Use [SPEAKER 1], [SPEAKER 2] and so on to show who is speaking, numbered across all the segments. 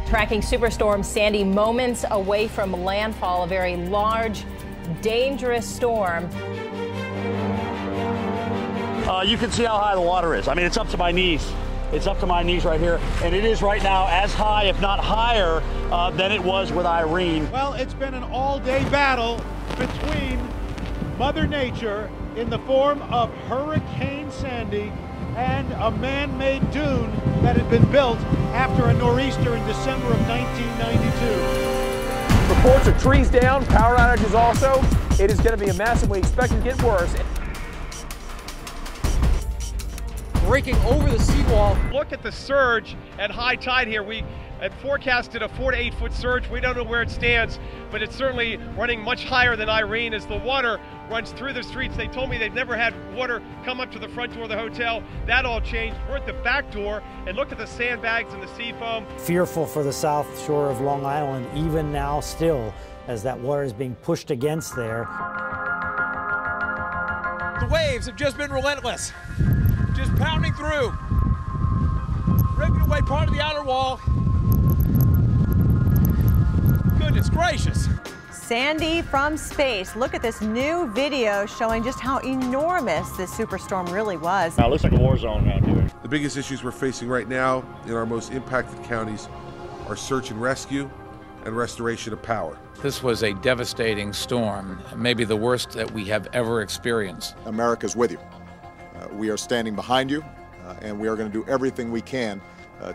[SPEAKER 1] Tracking Superstorm Sandy moments away from landfall, a very large, dangerous storm.
[SPEAKER 2] You can see how high the water is. I mean, it's up to my knees. It's up to my knees right here, and it is right now as high, if not higher, than it was with Irene.
[SPEAKER 3] Well, it's been an all-day battle between Mother Nature in the form of Hurricane Sandy and a man-made dune that had been built after a nor'easter in December of 1992.
[SPEAKER 4] Reports of trees down, power outages also. It is going to be a mess, and we expect it to get worse.
[SPEAKER 5] Breaking over the seawall.
[SPEAKER 6] Look at the surge at high tide here. We had forecasted a 4 to 8 foot surge. We don't know where it stands, but it's certainly running much higher than Irene as the water runs through the streets. They told me they've never had water come up to the front door of the hotel. That all changed. We're at the back door, and look at the sandbags and the sea foam.
[SPEAKER 7] Fearful for the south shore of Long Island, even now still, as that water is being pushed against there.
[SPEAKER 4] The waves have just been relentless. Just pounding through, ripping away part of the outer wall. Goodness gracious.
[SPEAKER 8] Sandy from space. Look at this new video showing just how enormous this superstorm really was.
[SPEAKER 2] Now, it looks like a war zone around here.
[SPEAKER 9] The biggest issues we're facing right now in our most impacted counties are search and rescue and restoration of power.
[SPEAKER 10] This was a devastating storm, maybe the worst that we have ever experienced.
[SPEAKER 11] America's with you. We are standing behind you, and we are going to do everything we can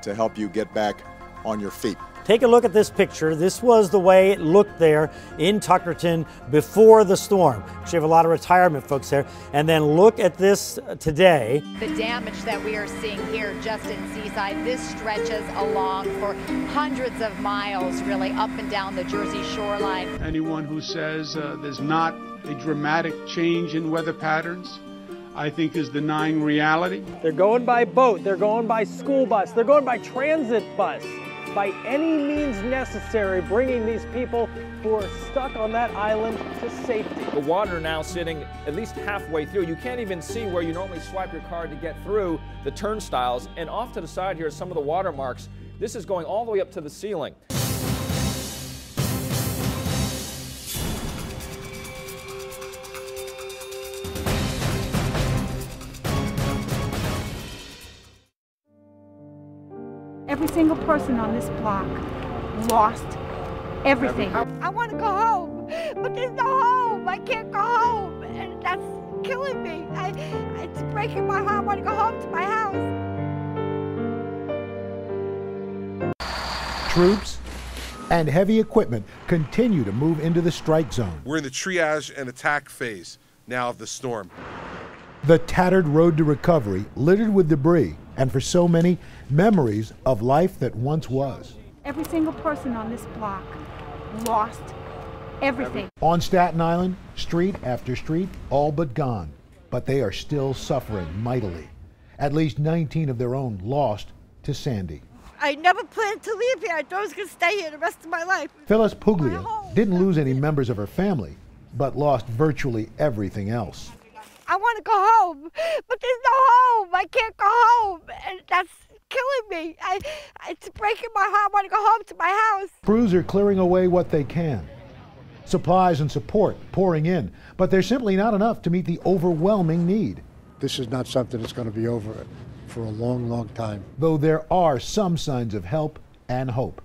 [SPEAKER 11] to help you get back on your feet.
[SPEAKER 7] Take a look at this picture. This was the way it looked there in Tuckerton before the storm. We have a lot of retirement folks there. And then look at this today.
[SPEAKER 12] The damage that we are seeing here just in Seaside, this stretches along for hundreds of miles, really up and down the Jersey shoreline.
[SPEAKER 3] Anyone who says there's not a dramatic change in weather patterns, I think, is denying reality.
[SPEAKER 4] They're going by boat, they're going by school bus, they're going by transit bus. By any means necessary, bringing these people who are stuck on that island to safety. The water now sitting at least halfway through. You can't even see where you normally swipe your card to get through the turnstiles. And off to the side here are some of the water marks. This is going all the way up to the ceiling.
[SPEAKER 13] Every single person on this block lost everything.
[SPEAKER 14] I want to go home, but there's no home. I can't go home, and that's killing me. It's breaking my heart. I want to go home to my house.
[SPEAKER 15] Troops and heavy equipment continue to move into the strike zone.
[SPEAKER 9] We're in the triage and attack phase now of the storm.
[SPEAKER 15] The tattered road to recovery, littered with debris, and for so many, memories of life that once was.
[SPEAKER 13] Every single person on this block lost everything.
[SPEAKER 15] On Staten Island, street after street, all but gone. But they are still suffering mightily. At least 19 of their own lost to Sandy.
[SPEAKER 14] I never planned to leave here. I thought I was going to stay here the rest of my life.
[SPEAKER 15] Phyllis Puglia didn't lose any members of her family, but lost virtually everything else.
[SPEAKER 14] I want to go home, but there's no home. I can't go home, and that's killing me. It's breaking my heart. I want to go home to my house.
[SPEAKER 15] Crews are clearing away what they can. Supplies and support pouring in, but there's simply not enough to meet the overwhelming need.
[SPEAKER 16] This is not something that's going to be over for a long, long time.
[SPEAKER 15] Though there are some signs of help and hope.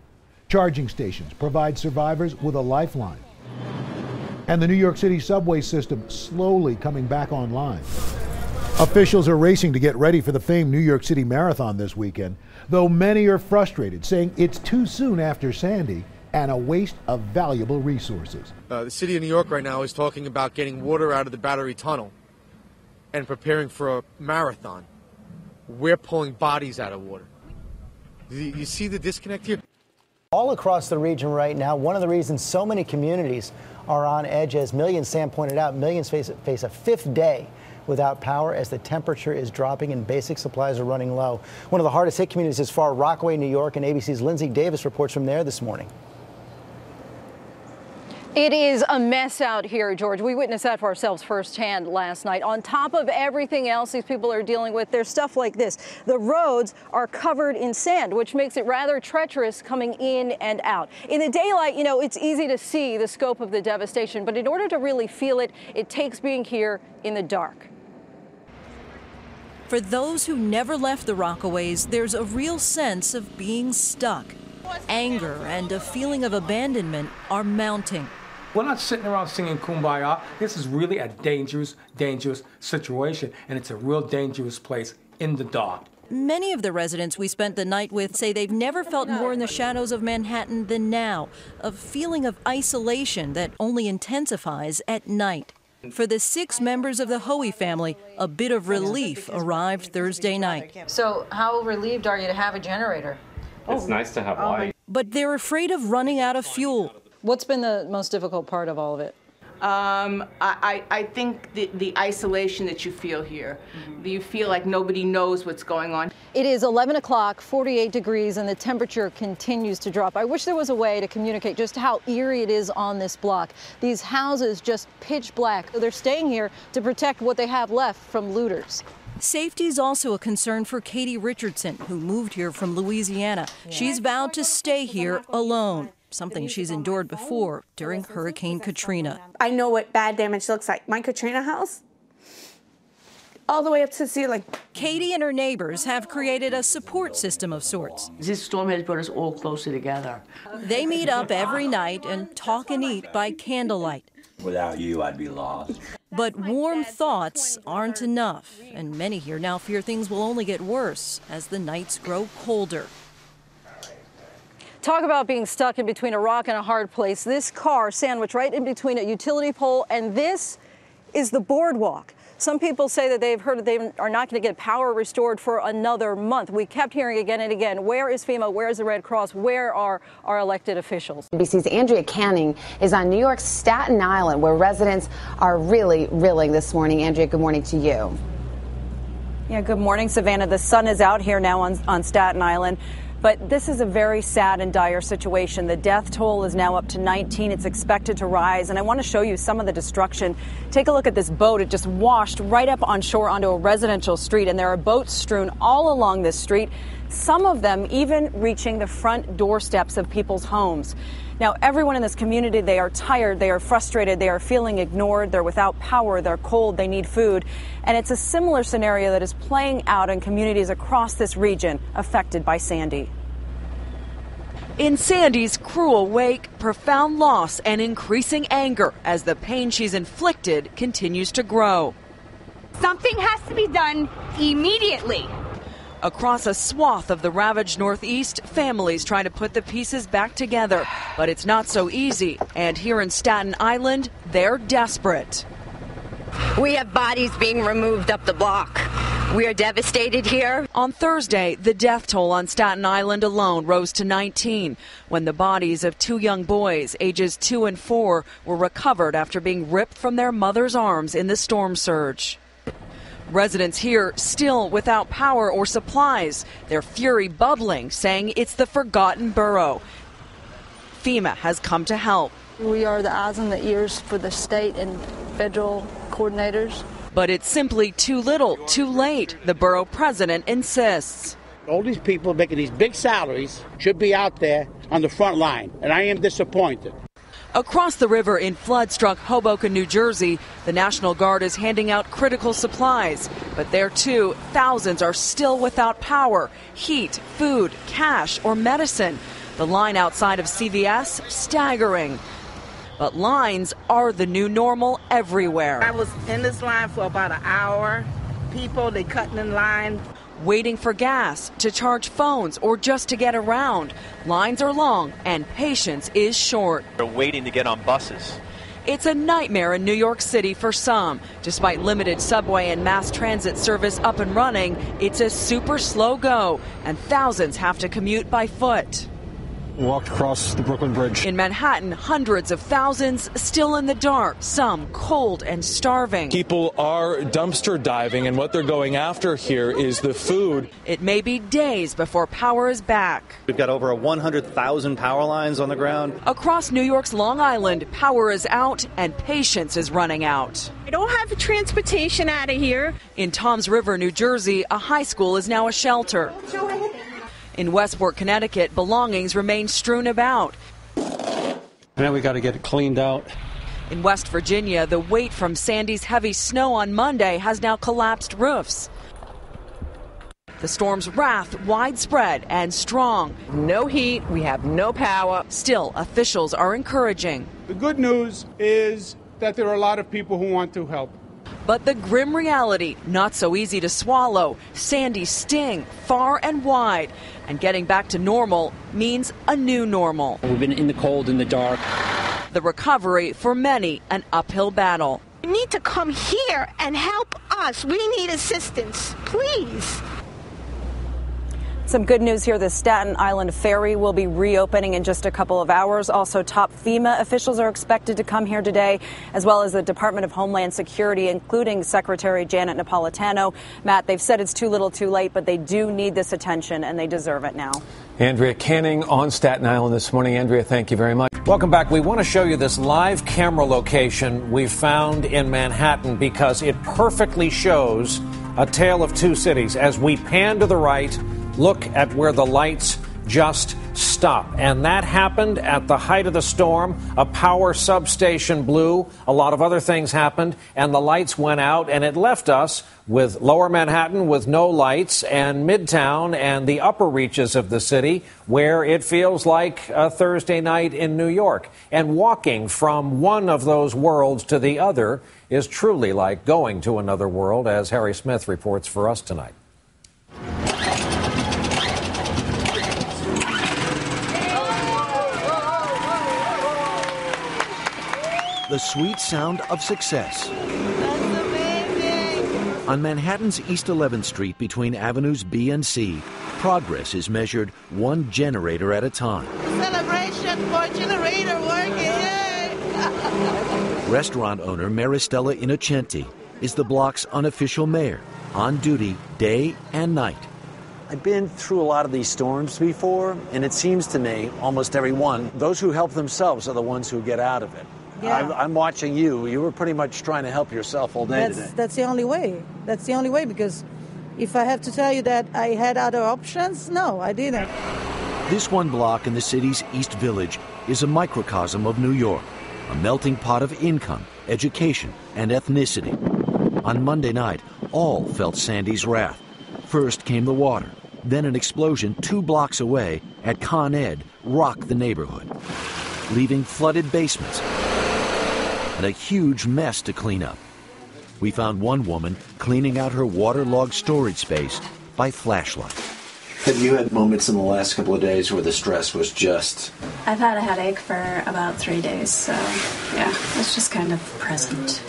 [SPEAKER 15] Charging stations provide survivors with a lifeline. And the New York City subway system slowly coming back online. Officials are racing to get ready for the famed New York City Marathon this weekend, though many are frustrated, saying it's too soon after Sandy and a waste of valuable resources.
[SPEAKER 5] The city of New York right now is talking about getting water out of the Battery Tunnel and preparing for a marathon. We're pulling bodies out of water. You see the disconnect here?
[SPEAKER 17] All across the region right now, one of the reasons so many communities are on edge, as millions, Sam pointed out, millions face a fifth day without power as the temperature is dropping and basic supplies are running low. One of the hardest hit communities is Far Rockaway, New York, and ABC's Lindsay Davis reports from there this morning.
[SPEAKER 1] It is a mess out here, George. We witnessed that for ourselves firsthand last night. On top of everything else these people are dealing with, there's stuff like this. The roads are covered in sand, which makes it rather treacherous coming in and out. In the daylight, you know, it's easy to see the scope of the devastation, but in order to really feel it, it takes being here in the dark.
[SPEAKER 18] For those who never left the Rockaways, there's a real sense of being stuck. Anger and a feeling of abandonment are mounting.
[SPEAKER 19] We're not sitting around singing Kumbaya. This is really a dangerous, dangerous situation, and it's a real dangerous place in the dark.
[SPEAKER 18] Many of the residents we spent the night with say they've never felt more in the shadows of Manhattan than now, a feeling of isolation that only intensifies at night. For the 6 members of the Hoey family, a bit of relief arrived Thursday night.
[SPEAKER 1] So how relieved are you to have a generator?
[SPEAKER 20] It's nice to have light.
[SPEAKER 18] But they're afraid of running out of fuel.
[SPEAKER 1] What's been the most difficult part of all of it?
[SPEAKER 21] I think the isolation that you feel here. You feel like nobody knows what's going on.
[SPEAKER 1] It is 11 o'clock, 48 degrees, and the temperature continues to drop. I wish there was a way to communicate just how eerie it is on this block. These houses just pitch black. They're staying here to protect what they have left from looters.
[SPEAKER 18] Safety is also a concern for Katie Richardson, who moved here from Louisiana. She's vowed to stay here alone, something she's endured before during Hurricane Katrina.
[SPEAKER 22] I know what bad damage looks like. My Katrina house, all the way up to the ceiling.
[SPEAKER 18] Katie and her neighbors have created a support system of sorts.
[SPEAKER 23] This storm has brought us all closer together.
[SPEAKER 18] They meet up every night and talk and eat by candlelight.
[SPEAKER 24] Without you, I'd be lost.
[SPEAKER 18] But warm thoughts aren't enough, and many here now fear things will only get worse as the nights grow colder.
[SPEAKER 1] Talk about being stuck in between a rock and a hard place. This car sandwiched right in between a utility pole, and this is the boardwalk. Some people say that they've heard that they are not going to get power restored for another month. We kept hearing again and again, where is FEMA? Where is the Red Cross? Where are our elected officials?
[SPEAKER 25] NBC's Andrea Canning is on New York's Staten Island, where residents are really reeling this morning. Andrea, good morning to you.
[SPEAKER 26] Yeah, good morning, Savannah. The sun is out here now on Staten Island. But this is a very sad and dire situation. The death toll is now up to 19. It's expected to rise. And I want to show you some of the destruction. Take a look at this boat. It just washed right up on shore onto a residential street. And there are boats strewn all along this street, some of them even reaching the front doorsteps of people's homes. Now, everyone in this community, they are tired, they are frustrated, they are feeling ignored, they're without power, they're cold, they need food. And it's a similar scenario that is playing out in communities across this region affected by Sandy.
[SPEAKER 27] In Sandy's cruel wake, profound loss and increasing anger as the pain she's inflicted continues to grow.
[SPEAKER 14] Something has to be done immediately.
[SPEAKER 27] Across a swath of the ravaged Northeast, families trying to put the pieces back together. But it's not so easy. And here in Staten Island, they're desperate.
[SPEAKER 28] We have bodies being removed up the block. We are devastated here.
[SPEAKER 27] On Thursday, the death toll on Staten Island alone rose to 19 when the bodies of 2 young boys, ages 2 and 4, were recovered after being ripped from their mother's arms in the storm surge. Residents here still without power or supplies, their fury bubbling, saying it's the forgotten borough. FEMA has come to help.
[SPEAKER 29] We are the eyes and the ears for the state and federal coordinators.
[SPEAKER 27] But it's simply too little, too late, the borough president insists.
[SPEAKER 30] All these people making these big salaries should be out there on the front line, and I am disappointed.
[SPEAKER 27] Across the river in flood-struck Hoboken, New Jersey, the National Guard is handing out critical supplies. But there, too, thousands are still without power, heat, food, cash, or medicine. The line outside of CVS, staggering. But lines are the new normal everywhere.
[SPEAKER 22] I was in this line for about an hour. People, they cutting in line.
[SPEAKER 27] Waiting for gas, to charge phones, or just to get around. Lines are long and patience is short.
[SPEAKER 31] They're waiting to get on buses.
[SPEAKER 27] It's a nightmare in New York City for some. Despite limited subway and mass transit service up and running, it's a super slow go, and thousands have to commute by foot.
[SPEAKER 2] walked across the Brooklyn Bridge.
[SPEAKER 27] In Manhattan, hundreds of thousands still in the dark, some cold and starving.
[SPEAKER 3] People are dumpster diving, and what they're going after here is the food.
[SPEAKER 27] It may be days before power is back.
[SPEAKER 4] We've got over 100,000 power lines on the ground.
[SPEAKER 27] Across New York's Long Island, power is out and patience is running out.
[SPEAKER 22] I don't have transportation out of here.
[SPEAKER 27] In Toms River, New Jersey, a high school is now a shelter. In Westport, Connecticut, belongings remain strewn about.
[SPEAKER 2] Now we got to get it cleaned out.
[SPEAKER 27] In West Virginia, the weight from Sandy's heavy snow on Monday has now collapsed roofs. The storm's wrath widespread and strong.
[SPEAKER 6] No heat, we have no power.
[SPEAKER 27] Still, officials are encouraging.
[SPEAKER 7] The good news is that there are a lot of people who want to help.
[SPEAKER 27] But the grim reality, not so easy to swallow. Sandy's sting far and wide. And getting back to normal means a new normal.
[SPEAKER 4] We've been in the cold, in the dark.
[SPEAKER 27] The recovery, for many, an uphill battle.
[SPEAKER 22] You need to come here and help us. We need assistance, please.
[SPEAKER 26] Some good news here. The Staten Island ferry will be reopening in just a couple of hours. Also, top FEMA officials are expected to come here today, as well as the Department of Homeland Security, including Secretary Janet Napolitano. Matt, they've said it's too little too late, but they do need this attention, and they deserve it now.
[SPEAKER 8] Andrea Canning on Staten Island this morning. Andrea, thank you very much. Welcome back. We want to show you this live camera location we found in Manhattan because it perfectly shows a tale of two cities. As we pan to the right, look at where the lights just stop. And that happened at the height of the storm. A power substation blew. A lot of other things happened, and the lights went out, and it left us with Lower Manhattan with no lights, and Midtown and the upper reaches of the city where it feels like a Thursday night in New York. And walking from one of those worlds to the other is truly like going to another world, as Harry Smith reports for us tonight.
[SPEAKER 9] The sweet sound of success.
[SPEAKER 22] That's amazing.
[SPEAKER 9] On Manhattan's East 11th Street between Avenues B and C, progress is measured one generator at a time.
[SPEAKER 22] Celebration for generator working, yay!
[SPEAKER 9] Restaurant owner Maristella Innocenti is the block's unofficial mayor, on duty day and night.
[SPEAKER 10] I've been through a lot of these storms before, and it seems to me, almost every one, those who help themselves are the ones who get out of it.
[SPEAKER 11] Yeah.
[SPEAKER 10] I'm watching you. You were pretty much trying to help yourself all day today.
[SPEAKER 11] That's the only way. That's the only way, because if I have to tell you that I had other options, no, I didn't.
[SPEAKER 9] This one block in the city's East Village is a microcosm of New York, a melting pot of income, education, and ethnicity. On Monday night, all felt Sandy's wrath. First came the water, then an explosion 2 blocks away at Con Ed rocked the neighborhood, leaving flooded basements and a huge mess to clean up. We found one woman cleaning out her waterlogged storage space by flashlight.
[SPEAKER 12] Have you had moments in the last couple of days where the stress was just...
[SPEAKER 13] I've had a headache for about 3 days, so yeah, it's just kind of present.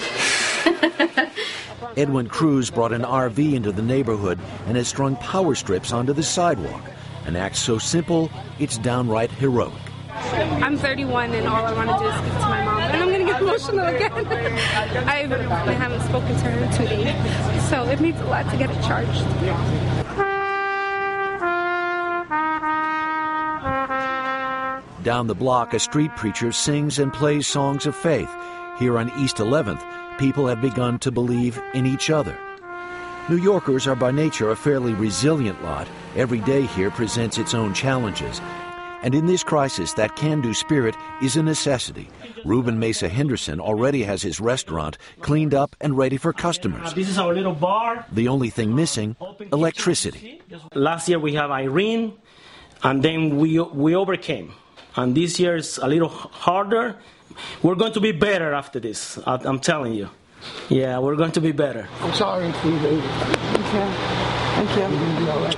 [SPEAKER 9] Edwin Cruz brought an RV into the neighborhood and has strung power strips onto the sidewalk, an act so simple it's downright heroic.
[SPEAKER 32] I'm 31 and all I want to do is speak to my mom, and I'm going to get emotional again. I haven't spoken to her in 2 days, so it means a lot to get it charged.
[SPEAKER 9] Down the block, a street preacher sings and plays songs of faith. Here on East 11th, people have begun to believe in each other. New Yorkers are by nature a fairly resilient lot. Every day here presents its own challenges. And in this crisis, that can-do spirit is a necessity. Ruben Mesa Henderson already has his restaurant cleaned up and ready for customers.
[SPEAKER 33] This is our little bar.
[SPEAKER 9] The only thing missing, electricity.
[SPEAKER 33] Last year we had Irene, and then we overcame. And this year is a little harder. We're going to be better after this, I'm telling you. Yeah, we're going to be better.
[SPEAKER 7] I'm sorry for you, baby.
[SPEAKER 11] Thank you.
[SPEAKER 7] You're going to be all right.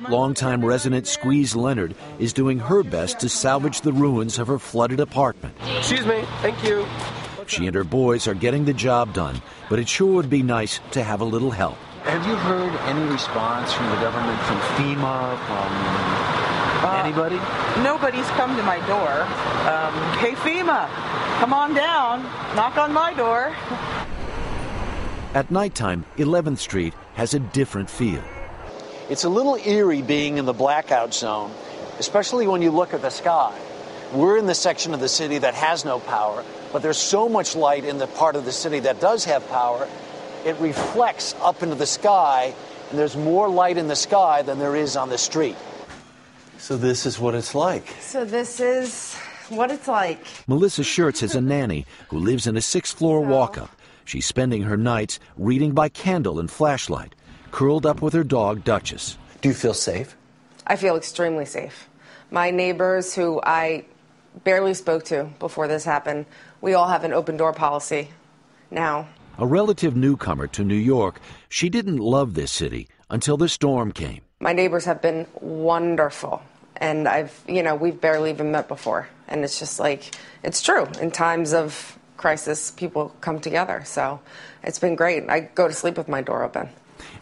[SPEAKER 9] Longtime resident Squeeze Leonard is doing her best to salvage the ruins of her flooded apartment.
[SPEAKER 7] Excuse me. Thank you.
[SPEAKER 9] She and her boys are getting the job done, but it sure would be nice to have a little help.
[SPEAKER 12] Have you heard any response from the government, from FEMA, from
[SPEAKER 10] Anybody?
[SPEAKER 1] Nobody's come to my door. Hey, FEMA, come on down. Knock on my door.
[SPEAKER 9] At nighttime, 11th Street has a different feel.
[SPEAKER 10] It's a little eerie being in the blackout zone, especially when you look at the sky. We're in the section of the city that has no power, but there's so much light in the part of the city that does have power, it reflects up into the sky, and there's more light in the sky than there is on the street.
[SPEAKER 12] So this is what it's like.
[SPEAKER 22] So this is what it's like.
[SPEAKER 9] Melissa Schertz is a nanny who lives in a 6th-floor walk-up. She's spending her nights reading by candle and flashlight, curled up with her dog, Duchess.
[SPEAKER 12] Do you feel safe?
[SPEAKER 6] I feel extremely safe. My neighbors, who I barely spoke to before this happened, we all have an open door policy now.
[SPEAKER 9] A relative newcomer to New York, she didn't love this city until the storm came.
[SPEAKER 6] My neighbors have been wonderful, and we've barely even met before. And it's just like, it's true. In times of crisis, people come together. So it's been great. I go to sleep with my door open.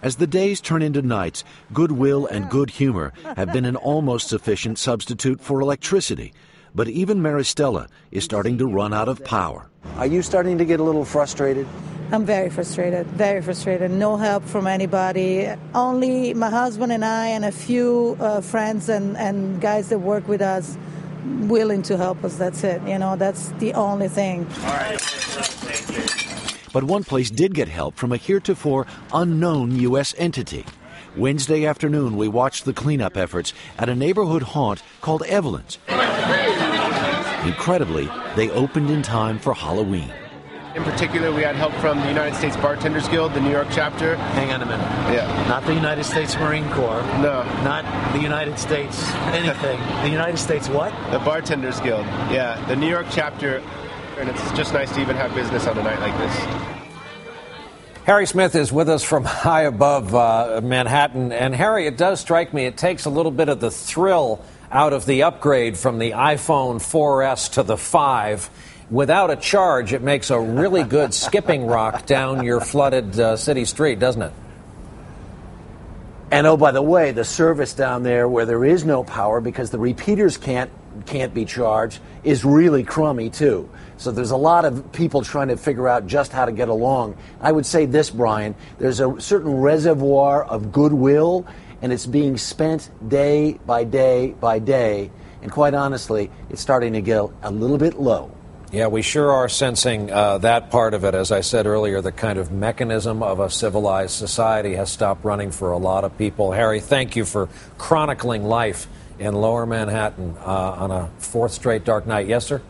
[SPEAKER 9] As the days turn into nights, goodwill and good humor have been an almost sufficient substitute for electricity. But even Maristella is starting to run out of power.
[SPEAKER 10] Are you starting to get a little frustrated?
[SPEAKER 11] I'm very frustrated, very frustrated. No help from anybody. Only my husband and I and a few friends and guys that work with us willing to help us. That's it. That's the only thing.
[SPEAKER 10] All right.
[SPEAKER 9] But one place did get help from a heretofore unknown U.S. entity. Wednesday afternoon, we watched the cleanup efforts at a neighborhood haunt called Evelyn's. Incredibly, they opened in time for Halloween.
[SPEAKER 5] In particular, we had help from the United States Bartenders Guild, the New York chapter.
[SPEAKER 10] Hang on a minute.
[SPEAKER 5] Yeah.
[SPEAKER 10] Not the United States Marine Corps.
[SPEAKER 5] No.
[SPEAKER 10] Not the United States anything. The United States what?
[SPEAKER 5] The Bartenders Guild. Yeah, the New York chapter. And it's just nice to even have business on a night like this.
[SPEAKER 8] Harry Smith is with us from high above Manhattan. And Harry, it does strike me it takes a little bit of the thrill out of the upgrade from the iPhone 4S to the 5. Without a charge, it makes a really good skipping rock down your flooded city street, doesn't it?
[SPEAKER 10] And oh, by the way, the service down there where there is no power because the repeaters can't be charged is really crummy, too. So there's a lot of people trying to figure out just how to get along. I would say this, Brian, there's a certain reservoir of goodwill, and it's being spent day by day by day. And quite honestly, it's starting to get a little bit low.
[SPEAKER 8] Yeah, we sure are sensing that part of it. As I said earlier, the kind of mechanism of a civilized society has stopped running for a lot of people. Harry, thank you for chronicling life in Lower Manhattan on a fourth straight dark night. Yes, sir?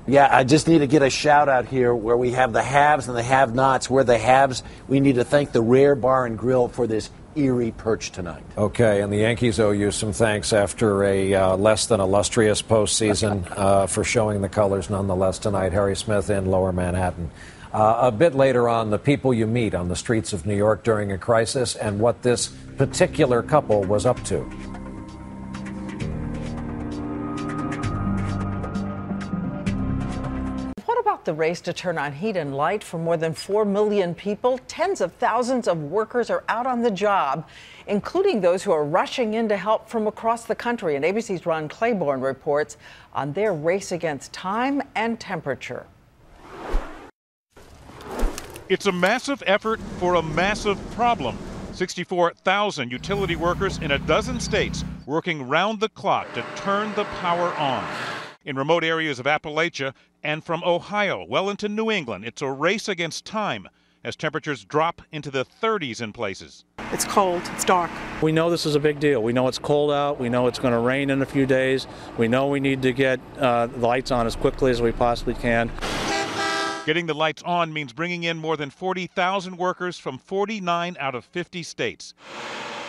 [SPEAKER 10] Yeah, I just need to get a shout out here where we have the haves and the have-nots. We're the haves. We need to thank the Rare Bar and Grill for this eerie perch tonight.
[SPEAKER 8] Okay, and the Yankees owe you some thanks after a less than illustrious postseason for showing the colors nonetheless tonight. Harry Smith in Lower Manhattan. A bit later on, the people you meet on the streets of New York during a crisis and what this particular couple was up to.
[SPEAKER 14] The race to turn on heat and light for more than 4 million people. Tens of thousands of workers are out on the job, including those who are rushing in to help from across the country. And ABC's Ron Claiborne reports on their race against time and temperature.
[SPEAKER 15] It's a massive effort for a massive problem. 64,000 utility workers in a dozen states working round the clock to turn the power on. In remote areas of Appalachia and from Ohio well into New England, it's a race against time as temperatures drop into the 30s in places.
[SPEAKER 16] It's cold, it's dark.
[SPEAKER 17] We know this is a big deal. We know it's cold out. We know it's going to rain in a few days. We know we need to get the lights on as quickly as we possibly can.
[SPEAKER 15] Getting the lights on means bringing in more than 40,000 workers from 49 out of 50 states.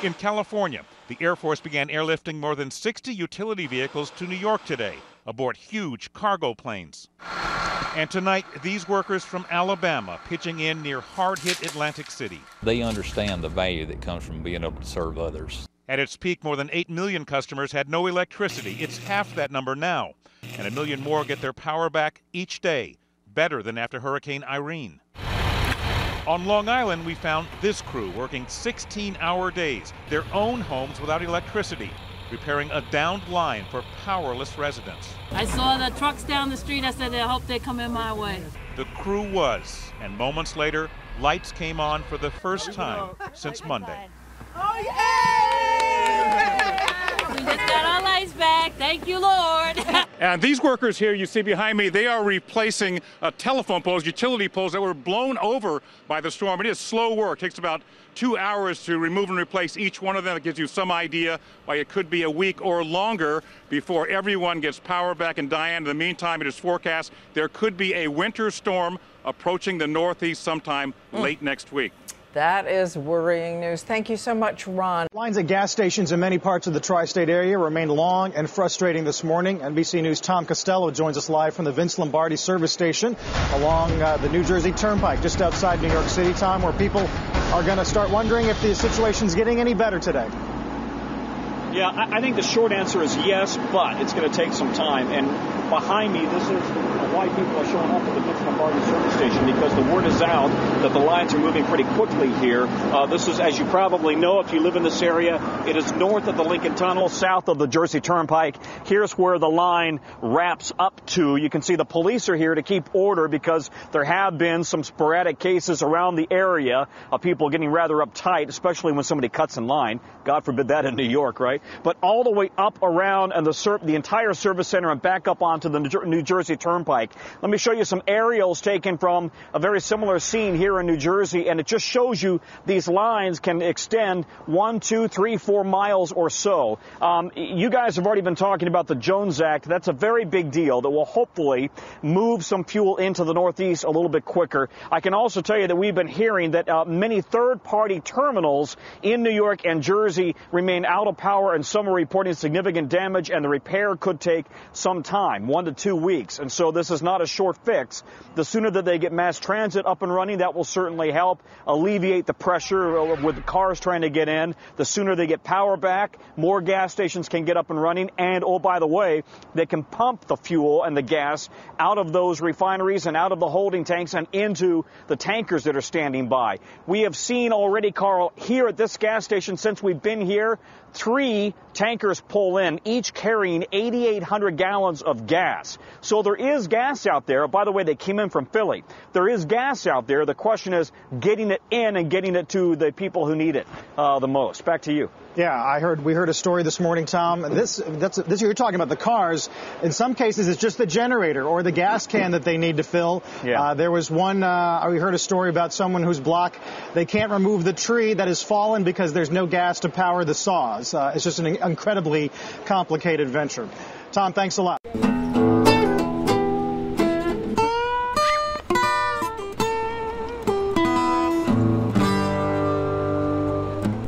[SPEAKER 15] In California, the Air Force began airlifting more than 60 utility vehicles to New York today, aboard huge cargo planes. And tonight, these workers from Alabama pitching in near hard-hit Atlantic City.
[SPEAKER 18] They understand the value that comes from being able to serve others.
[SPEAKER 15] At its peak, more than 8 million customers had no electricity. It's half that number now. And 1 million more get their power back each day, better than after Hurricane Irene. On Long Island, we found this crew working 16-hour days, their own homes without electricity, repairing a downed line for powerless residents.
[SPEAKER 2] I saw the trucks down the street. I said, I hope they come in my way.
[SPEAKER 15] The crew was, and moments later, lights came on for the first time since Monday.
[SPEAKER 2] Oh, yeah! We just got our lights back. Thank you, Lord.
[SPEAKER 3] And these workers here you see behind me, they are replacing telephone poles, utility poles that were blown over by the storm. It is slow work. It takes about 2 hours to remove and replace each one of them. It gives you some idea why it could be a week or longer before everyone gets power back. And Diane, in the meantime, it is forecast there could be a winter storm approaching the Northeast sometime late next week.
[SPEAKER 14] That is worrying news. Thank you so much, Ron.
[SPEAKER 16] Lines at gas stations in many parts of the tri-state area remain long and frustrating this morning. NBC News' Tom Costello joins us live from the Vince Lombardi service station along the New Jersey Turnpike just outside New York City, Tom, where people are going to start wondering if the situation's getting any better today.
[SPEAKER 19] Yeah, I think the short answer is yes, but it's going to take some time. And behind me, this is why people are showing up at the Vince Lombardi service station, because the word is out that the lines are moving pretty quickly here. This is, as you probably know, if you live in this area, it is north of the Lincoln Tunnel, south of the Jersey Turnpike. Here's where the line wraps up to. You can see the police are here to keep order because there have been some sporadic cases around the area of people getting rather uptight, especially when somebody cuts in line. God forbid that in New York, right? But all the way up around and the entire service center and back up onto the New Jersey Turnpike. Let me show you some aerials taken from a very similar scene here in New Jersey, and it just shows you these lines can extend 1, 2, 3, 4 miles or so. You guys have already been talking about the Jones Act. That's a very big deal that will hopefully move some fuel into the Northeast a little bit quicker. I can also tell you that we've been hearing that many third-party terminals in New York and Jersey remain out of power, and some are reporting significant damage, and the repair could take some time, 1 to 2 weeks. And so this is not a short fix. The sooner that they get mass transit up and running, that will certainly help alleviate the pressure with cars trying to get in. The sooner they get power back, more gas stations can get up and running. And, oh, by the way, they can pump the fuel and the gas out of those refineries and out of the holding tanks and into the tankers that are standing by. We have seen already, Carl, here at this gas station since we've been here, 3 tankers pull in, each carrying 8,800 gallons of gas. So there is gas out there. By the way, they came in from Philly. There is gas out there. The question is getting it in and getting it to the people who need it the most. Back to you.
[SPEAKER 16] Yeah, we heard a story this morning, Tom. This you're talking about the cars. In some cases, it's just the generator or the gas can that they need to fill. Yeah. There was one, we heard a story about someone whose block, they can't remove the tree that has fallen because there's no gas to power the saws. It's just an incredibly complicated venture. Tom, thanks a lot.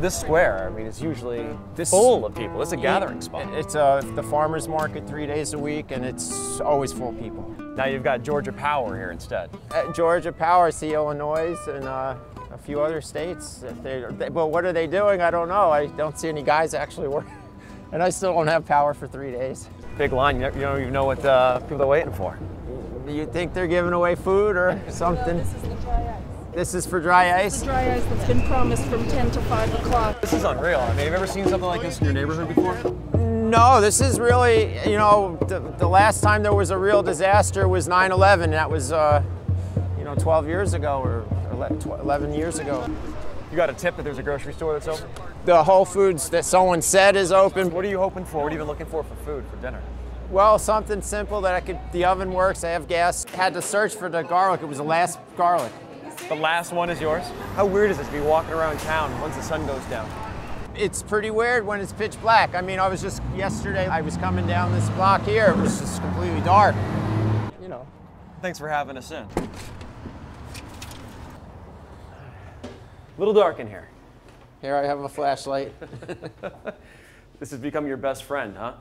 [SPEAKER 20] This square, I mean, it's usually full of people. It's a gathering spot.
[SPEAKER 21] It's the farmer's market 3 days a week, and it's always full of people.
[SPEAKER 20] Now you've got Georgia Power here instead.
[SPEAKER 21] Georgia Power, see Illinois, and a few other states. Well, what are they doing? I don't know. I don't see any guys actually working. And I still don't have power for 3 days.
[SPEAKER 20] Big line, you don't even know what people are waiting for.
[SPEAKER 21] You think they're giving away food or something?
[SPEAKER 23] This is the dry ice.
[SPEAKER 21] This is for dry ice?
[SPEAKER 23] The dry ice that's been promised from 10 to 5 o'clock.
[SPEAKER 20] This is unreal. I mean, have you ever seen something like this in your neighborhood before?
[SPEAKER 21] No, this is really, you know, the last time there was a real disaster was 9/11. That was, 12 years ago or 11 years ago.
[SPEAKER 20] You got a tip that there's a grocery store that's open?
[SPEAKER 21] The Whole Foods that someone said is open.
[SPEAKER 20] What are you hoping for? What are you even looking for food, for dinner?
[SPEAKER 21] Well, something simple that the oven works, I have gas. Had to search for the garlic. It was the last garlic.
[SPEAKER 20] The last one is yours? How weird is it to be walking around town once the sun goes down?
[SPEAKER 21] It's pretty weird when it's pitch black. I mean, yesterday I was coming down this block here. It was just completely dark. You know.
[SPEAKER 20] Thanks for having us in. A little dark in here.
[SPEAKER 21] Here I have a flashlight.
[SPEAKER 20] This has become your best friend, huh?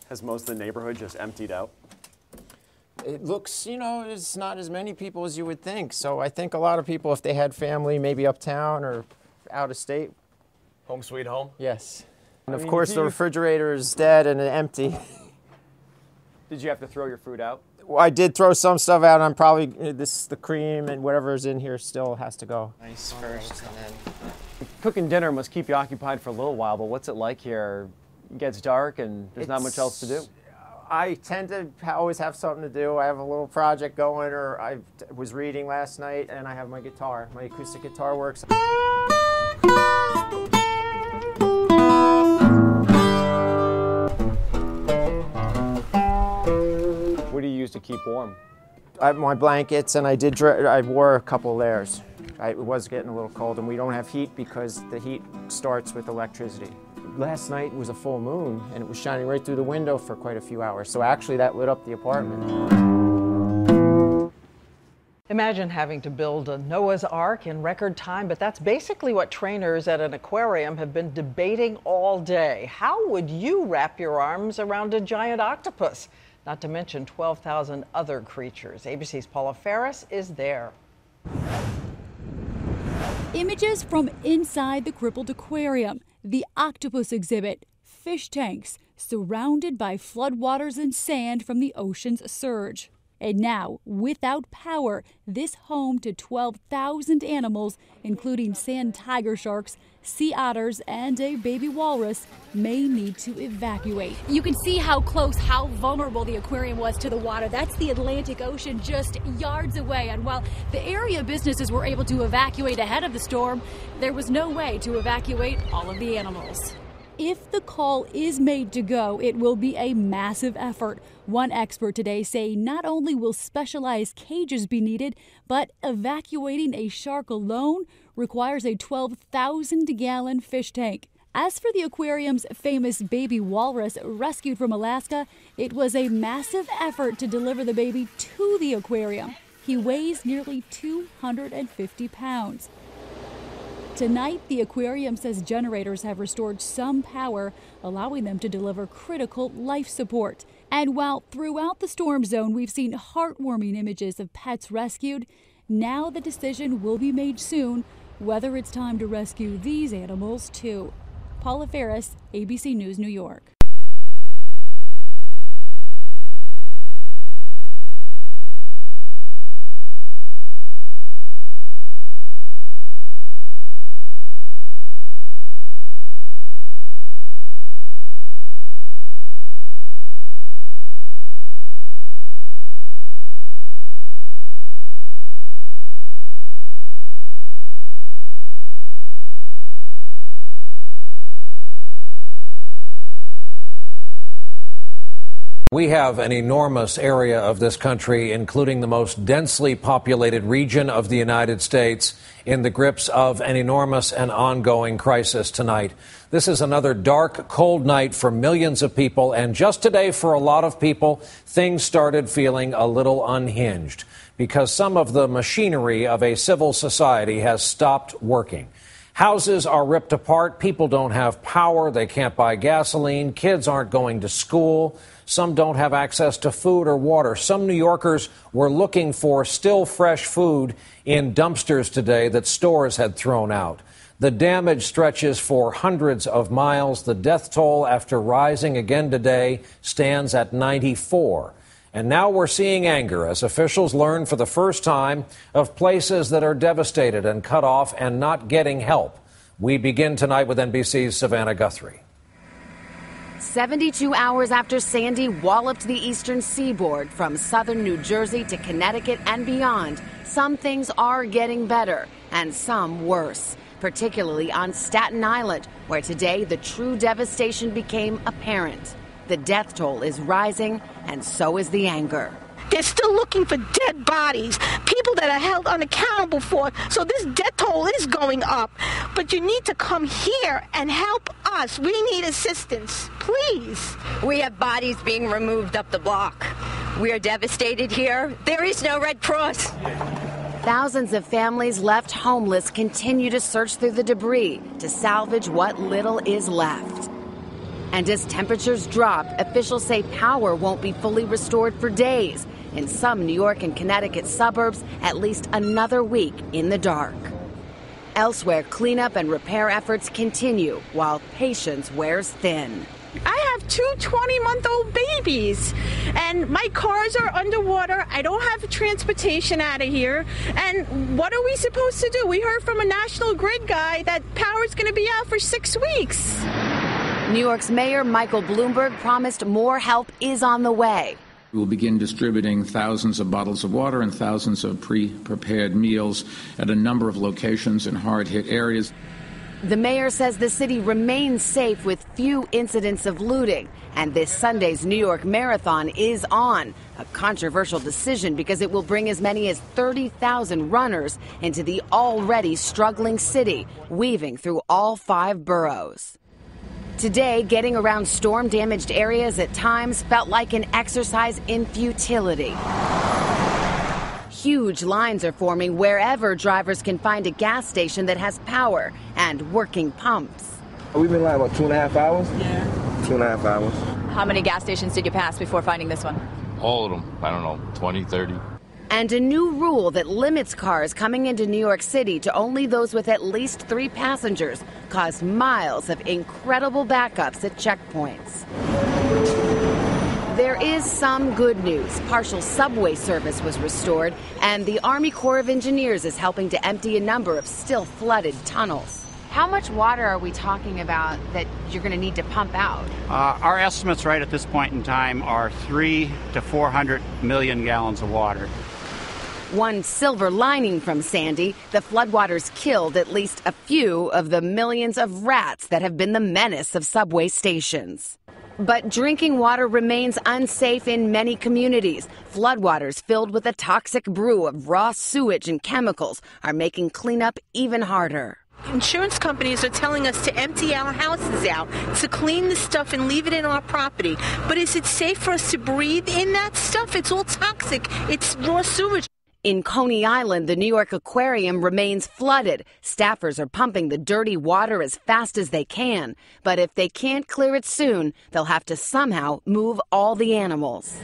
[SPEAKER 20] Has most of the neighborhood just emptied out?
[SPEAKER 21] It looks, it's not as many people as you would think. So I think a lot of people, if they had family, maybe uptown or out of state.
[SPEAKER 20] Home sweet home?
[SPEAKER 21] Yes. And of course, the refrigerator is dead and empty.
[SPEAKER 20] Did you have to throw your food out?
[SPEAKER 21] I did throw some stuff out. I'm probably, the cream and whatever's in here still has to go.
[SPEAKER 20] Nice first. And then cooking dinner must keep you occupied for a little while, but what's it like here? It gets dark and there's not much else to do.
[SPEAKER 21] I tend to always have something to do. I have a little project going, or I was reading last night, and I have my guitar. My acoustic guitar works.
[SPEAKER 20] What do you use to keep warm?
[SPEAKER 21] I have my blankets, and I wore a couple layers. It was getting a little cold, and we don't have heat because the heat starts with electricity. Last night was a full moon, and it was shining right through the window for quite a few hours. So actually, that lit up the apartment.
[SPEAKER 14] Imagine having to build a Noah's Ark in record time, but that's basically what trainers at an aquarium have been debating all day. How would you wrap your arms around a giant octopus? Not to mention 12,000 other creatures. ABC's Paula Ferris is there.
[SPEAKER 4] Images from inside the crippled aquarium. The octopus exhibit, fish tanks surrounded by floodwaters and sand from the ocean's surge. And now, without power, this home to 12,000 animals, including sand tiger sharks, sea otters, and a baby walrus, may need to evacuate.
[SPEAKER 23] You can see how close, how vulnerable the aquarium was to the water. That's the Atlantic Ocean just yards away. And while the area businesses were able to evacuate ahead of the storm, there was no way to evacuate all of the animals.
[SPEAKER 4] If the call is made to go, it will be a massive effort. One expert today saying not only will specialized cages be needed, but evacuating a shark alone requires a 12,000-gallon fish tank. As for the aquarium's famous baby walrus rescued from Alaska, it was a massive effort to deliver the baby to the aquarium. He weighs nearly 250 pounds. Tonight, the aquarium says generators have restored some power, allowing them to deliver critical life support. And while throughout the storm zone we've seen heartwarming images of pets rescued, now the decision will be made soon whether it's time to rescue these animals too. Paula Ferris, ABC News, New York.
[SPEAKER 8] We have an enormous area of this country, including the most densely populated region of the United States, in the grips of an enormous and ongoing crisis tonight. This is another dark, cold night for millions of people, and just today, for a lot of people, things started feeling a little unhinged because some of the machinery of a civil society has stopped working. Houses are ripped apart, people don't have power, they can't buy gasoline, kids aren't going to school. Some don't have access to food or water. Some New Yorkers were looking for still fresh food in dumpsters today that stores had thrown out. The damage stretches for hundreds of miles. The death toll, after rising again today, stands at 94. And now we're seeing anger as officials learn for the first time of places that are devastated and cut off and not getting help. We begin tonight with NBC's Savannah Guthrie.
[SPEAKER 7] 72 hours after Sandy walloped the eastern seaboard from southern New Jersey to Connecticut and beyond, some things are getting better and some worse, particularly on Staten Island, where today the true devastation became apparent. The death toll is rising, and so is the anger.
[SPEAKER 23] They're still looking for dead bodies, people that are held unaccountable for. So this death toll is going up. But you need to come here and help us. We need assistance, please.
[SPEAKER 13] We have bodies being removed up the block. We are devastated here. There is no Red Cross.
[SPEAKER 7] Thousands of families left homeless continue to search through the debris to salvage what little is left. And as temperatures drop, officials say power won't be fully restored for days. In some New York and Connecticut suburbs, at least another week in the dark. Elsewhere, cleanup and repair efforts continue while patience wears thin.
[SPEAKER 1] I have two 20-month-old babies, and my cars are underwater. I don't have transportation out of here. And what are we supposed to do? We heard from a National Grid guy that power's going to be out for 6 weeks.
[SPEAKER 7] New York's Mayor Michael Bloomberg promised more help is on the way.
[SPEAKER 12] We will begin distributing thousands of bottles of water and thousands of pre-prepared meals at a number of locations in hard-hit areas.
[SPEAKER 7] The mayor says the city remains safe with few incidents of looting. And this Sunday's New York Marathon is on. A controversial decision because it will bring as many as 30,000 runners into the already struggling city, weaving through all 5 boroughs. Today, getting around storm-damaged areas at times felt like an exercise in futility. Huge lines are forming wherever drivers can find a gas station that has power and working pumps.
[SPEAKER 22] We've been like, what, 2.5 hours?
[SPEAKER 1] Yeah.
[SPEAKER 22] 2.5 hours.
[SPEAKER 24] How many gas stations did you pass before finding this one?
[SPEAKER 18] All of them. I don't know, 20, 30.
[SPEAKER 7] And a new rule that limits cars coming into New York City to only those with at least 3 passengers caused miles of incredible backups at checkpoints. There is some good news. Partial subway service was restored, and the Army Corps of Engineers is helping to empty a number of still flooded tunnels.
[SPEAKER 25] How much water are we talking about that you're going to need to pump out?
[SPEAKER 26] Our estimates right at this point in time are 300 to 400 million gallons of water.
[SPEAKER 7] One silver lining from Sandy, the floodwaters killed at least a few of the millions of rats that have been the menace of subway stations. But drinking water remains unsafe in many communities. Floodwaters filled with a toxic brew of raw sewage and chemicals are making cleanup even harder.
[SPEAKER 1] Insurance companies are telling us to empty our houses out, to clean the stuff and leave it in our property. But is it safe for us to breathe in that stuff? It's all toxic. It's raw sewage.
[SPEAKER 7] In Coney Island, the New York Aquarium remains flooded. Staffers are pumping the dirty water as fast as they can. But if they can't clear it soon, they'll have to somehow move all the animals.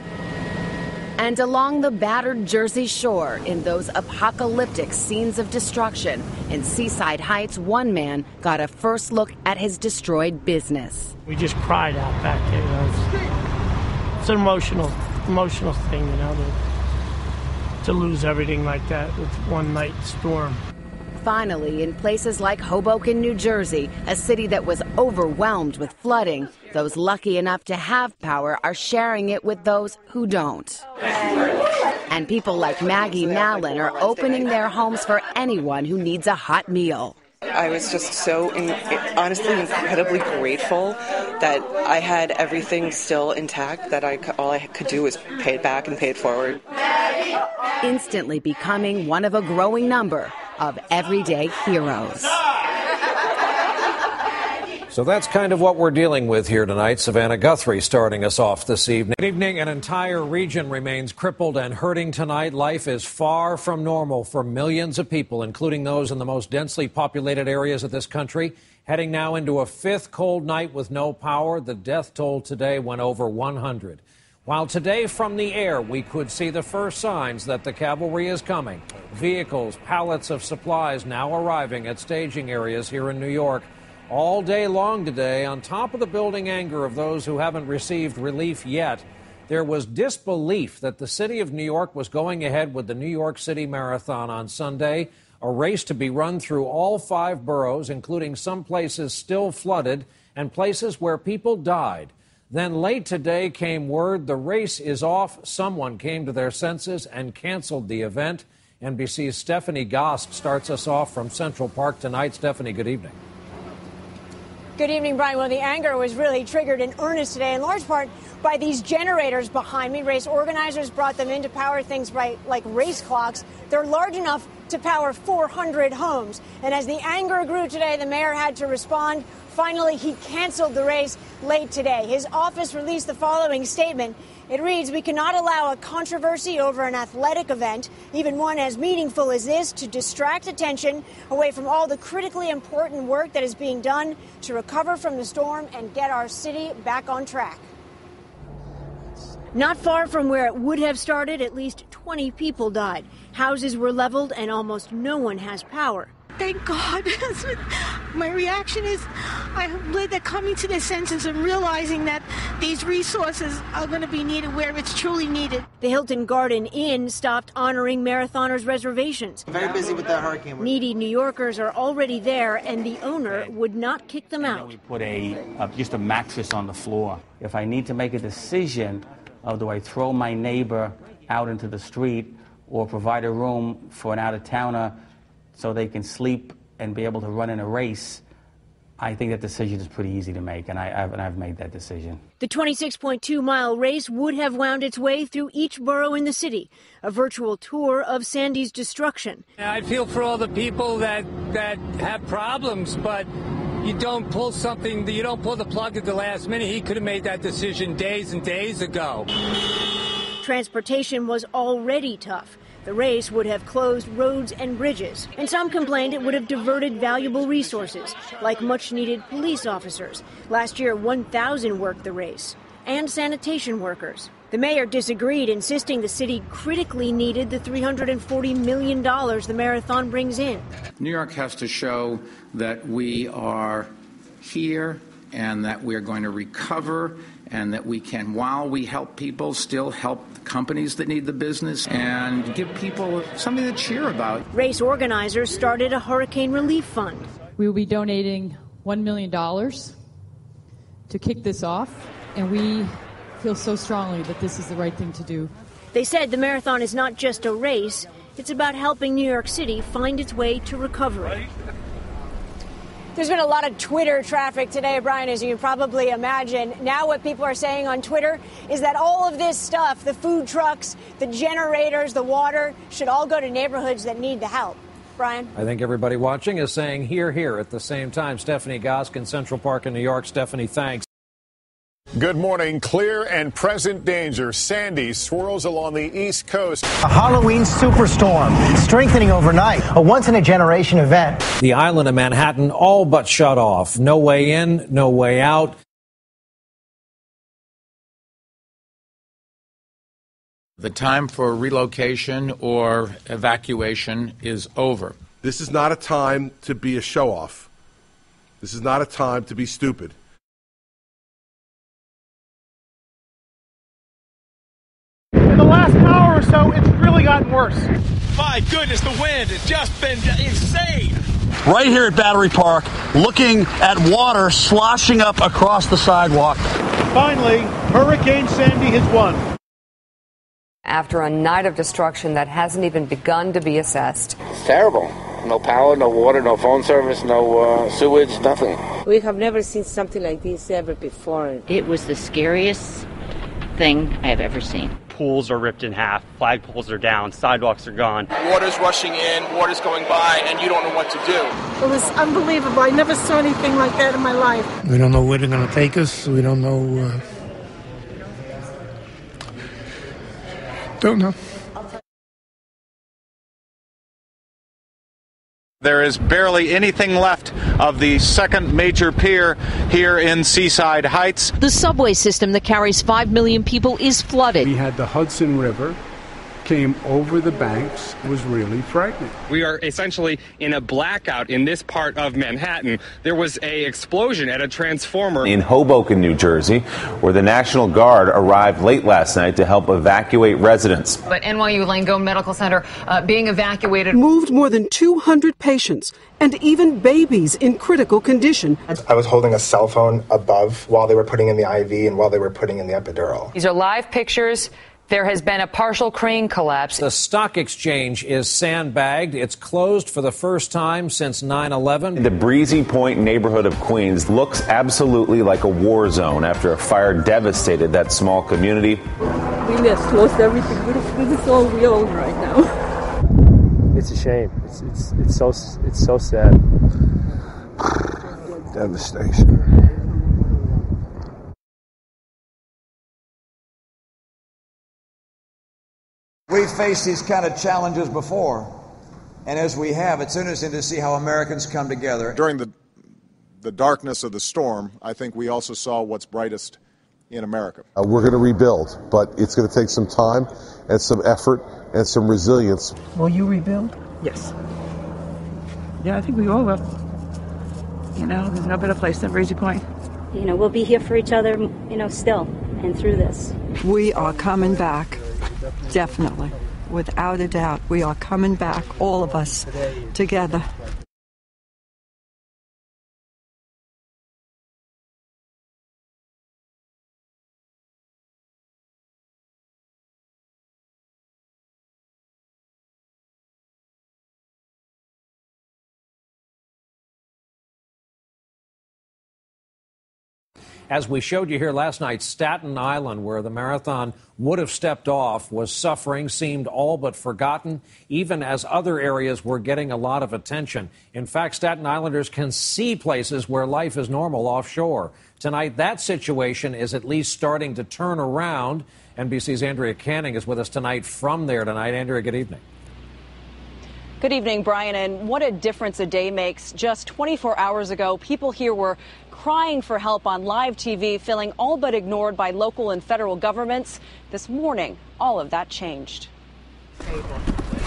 [SPEAKER 7] And along the battered Jersey Shore, in those apocalyptic scenes of destruction, in Seaside Heights, one man got a first look at his destroyed business.
[SPEAKER 27] We just cried out back there. You know, it's an emotional thing, you know, to lose everything like that with one night storm.
[SPEAKER 7] Finally, in places like Hoboken, New Jersey, a city that was overwhelmed with flooding, those lucky enough to have power are sharing it with those who don't. And people like Maggie Mallon are opening their homes for anyone who needs a hot meal.
[SPEAKER 28] I was just so honestly incredibly grateful that I had everything still intact, that all I could do was pay it back and pay it forward.
[SPEAKER 7] Instantly becoming one of a growing number of everyday heroes.
[SPEAKER 8] So that's kind of what we're dealing with here tonight. Savannah Guthrie starting us off this evening. Good evening. An entire region remains crippled and hurting tonight. Life is far from normal for millions of people, including those in the most densely populated areas of this country. Heading now into a 5th cold night with no power. The death toll today went over 100. While today from the air we could see the first signs that the cavalry is coming. Vehicles, pallets of supplies now arriving at staging areas here in New York. All day long today, on top of the building anger of those who haven't received relief yet, there was disbelief that the city of New York was going ahead with the New York City Marathon on Sunday, a race to be run through all 5 boroughs, including some places still flooded and places where people died. Then late today came word the race is off. Someone came to their senses and canceled the event. NBC's Stephanie Gosk starts us off from Central Park tonight. Stephanie, good evening.
[SPEAKER 29] Good evening, Brian. Well, the anger was really triggered in earnest today, in large part by these generators behind me. Race organizers brought them in to power things like race clocks. They're large enough to power 400 homes. And as the anger grew today, the mayor had to respond. Finally, he canceled the race late today. His office released the following statement. It reads, "We cannot allow a controversy over an athletic event, even one as meaningful as this, to distract attention away from all the critically important work that is being done to recover from the storm and get our city back on track." Not far from where it would have started, at least 20 people died. Houses were leveled and almost no one has power.
[SPEAKER 1] Thank God. My reaction is I'm glad they're coming to their senses and realizing that these resources are going to be needed where it's truly needed.
[SPEAKER 29] The Hilton Garden Inn stopped honoring marathoners' reservations.
[SPEAKER 16] Very busy with that hurricane.
[SPEAKER 29] Needy New Yorkers are already there, and the owner would not kick them out.
[SPEAKER 2] We put just a mattress on the floor. If I need to make a decision of do I throw my neighbor out into the street or provide a room for an out-of-towner so they can sleep and be able to run in a race, I think that decision is pretty easy to make, and I've made that decision.
[SPEAKER 29] The 26.2-mile race would have wound its way through each borough in the city, a virtual tour of Sandy's destruction.
[SPEAKER 3] I feel for all the people that have problems, but you don't pull the plug at the last minute. He could have made that decision days and days ago.
[SPEAKER 29] Transportation was already tough. The race would have closed roads and bridges, and some complained it would have diverted valuable resources, like much-needed police officers. Last year, 1,000 worked the race, and sanitation workers. The mayor disagreed, insisting the city critically needed the $340 million the marathon brings in.
[SPEAKER 12] New York has to show that we are here and that we are going to recover and that we can, while we help people, still help companies that need the business and give people something to cheer about.
[SPEAKER 29] Race organizers started a hurricane relief fund.
[SPEAKER 5] We will be donating $1 million to kick this off, and we feel so strongly that this is the right thing to do.
[SPEAKER 29] They said the marathon is not just a race, it's about helping New York City find its way to recovery. There's been a lot of Twitter traffic today, Brian, as you can probably imagine. Now what people are saying on Twitter is that all of this stuff, the food trucks, the generators, the water, should all go to neighborhoods that need the help. Brian?
[SPEAKER 8] I think everybody watching is saying hear, hear at the same time. Stephanie Gosk in Central Park in New York. Stephanie, thanks.
[SPEAKER 6] Good morning. Clear and present danger. Sandy swirls along the East Coast.
[SPEAKER 16] A Halloween superstorm strengthening overnight. A once-in-a-generation event.
[SPEAKER 8] The island of Manhattan all but shut off. No way in, no way out.
[SPEAKER 12] The time for relocation or evacuation is over.
[SPEAKER 9] This is not a time to be a show-off. This is not a time to be stupid.
[SPEAKER 27] In the last hour or so, it's really gotten worse.
[SPEAKER 10] My goodness, the wind has just been insane.
[SPEAKER 11] Right here at Battery Park, looking at water sloshing up across the sidewalk.
[SPEAKER 27] Finally, Hurricane Sandy has won.
[SPEAKER 15] After a night of destruction that hasn't even begun to be assessed.
[SPEAKER 22] It's terrible. No power, no water, no phone service, no sewage, nothing.
[SPEAKER 17] We have never seen something like this ever before.
[SPEAKER 30] It was the scariest thing I have ever seen.
[SPEAKER 31] Pools are ripped in half, flagpoles are down, sidewalks are gone.
[SPEAKER 32] Water's rushing in, water's going by, and you don't know what to do.
[SPEAKER 29] It was unbelievable. I never saw anything like that in my life.
[SPEAKER 27] We don't know where they're going to take us. We don't know. Don't know.
[SPEAKER 26] There is barely anything left of the second major pier here in Seaside Heights.
[SPEAKER 33] The subway system that carries 5 million people is flooded.
[SPEAKER 34] We had the Hudson River came over the banks. It was really frightening.
[SPEAKER 35] We are essentially in a blackout in this part of Manhattan. There was an explosion at a transformer
[SPEAKER 36] in Hoboken, New Jersey, where the National Guard arrived late last night to help evacuate residents.
[SPEAKER 33] But NYU Langone Medical Center being evacuated.
[SPEAKER 37] Moved more than 200 patients and even babies in critical condition.
[SPEAKER 38] I was holding a cell phone above while they were putting in the IV and while they were putting in the epidural.
[SPEAKER 33] These are live pictures. There has been a partial crane collapse.
[SPEAKER 8] The stock exchange is sandbagged. It's closed for the first time since 9/11.
[SPEAKER 36] The Breezy Point neighborhood of Queens looks absolutely like a war zone after a fire devastated that small community.
[SPEAKER 37] We just lost everything. This is all we own right now.
[SPEAKER 20] It's a shame. It's so sad.
[SPEAKER 9] Devastation.
[SPEAKER 39] We've faced these kind of challenges before, and as we have, it's interesting to see how Americans come together.
[SPEAKER 9] During the darkness of the storm, I think we also saw what's brightest in America.
[SPEAKER 37] We're going to rebuild, but it's going to take some time and some effort and some resilience. Will you rebuild?
[SPEAKER 27] Yes. Yeah, I think we all have.
[SPEAKER 1] You know, there's no better place than Breezy Point.
[SPEAKER 2] You know, we'll be here for each other, you know, still and through this.
[SPEAKER 3] We are coming back, definitely. Without a doubt, we are coming back, all of us, together.
[SPEAKER 8] As we showed you here last night, Staten Island, where the marathon would have stepped off, was suffering, seemed all but forgotten, even as other areas were getting a lot of attention. In fact, Staten Islanders can see places where life is normal offshore. Tonight, that situation is at least starting to turn around. NBC's Andrea Canning is with us tonight from there tonight. Andrea, good evening.
[SPEAKER 4] Good evening, Brian. And what a difference a day makes. Just 24 hours ago, people here were crying for help on live TV, feeling all but ignored by local and federal governments. This morning, all of that changed.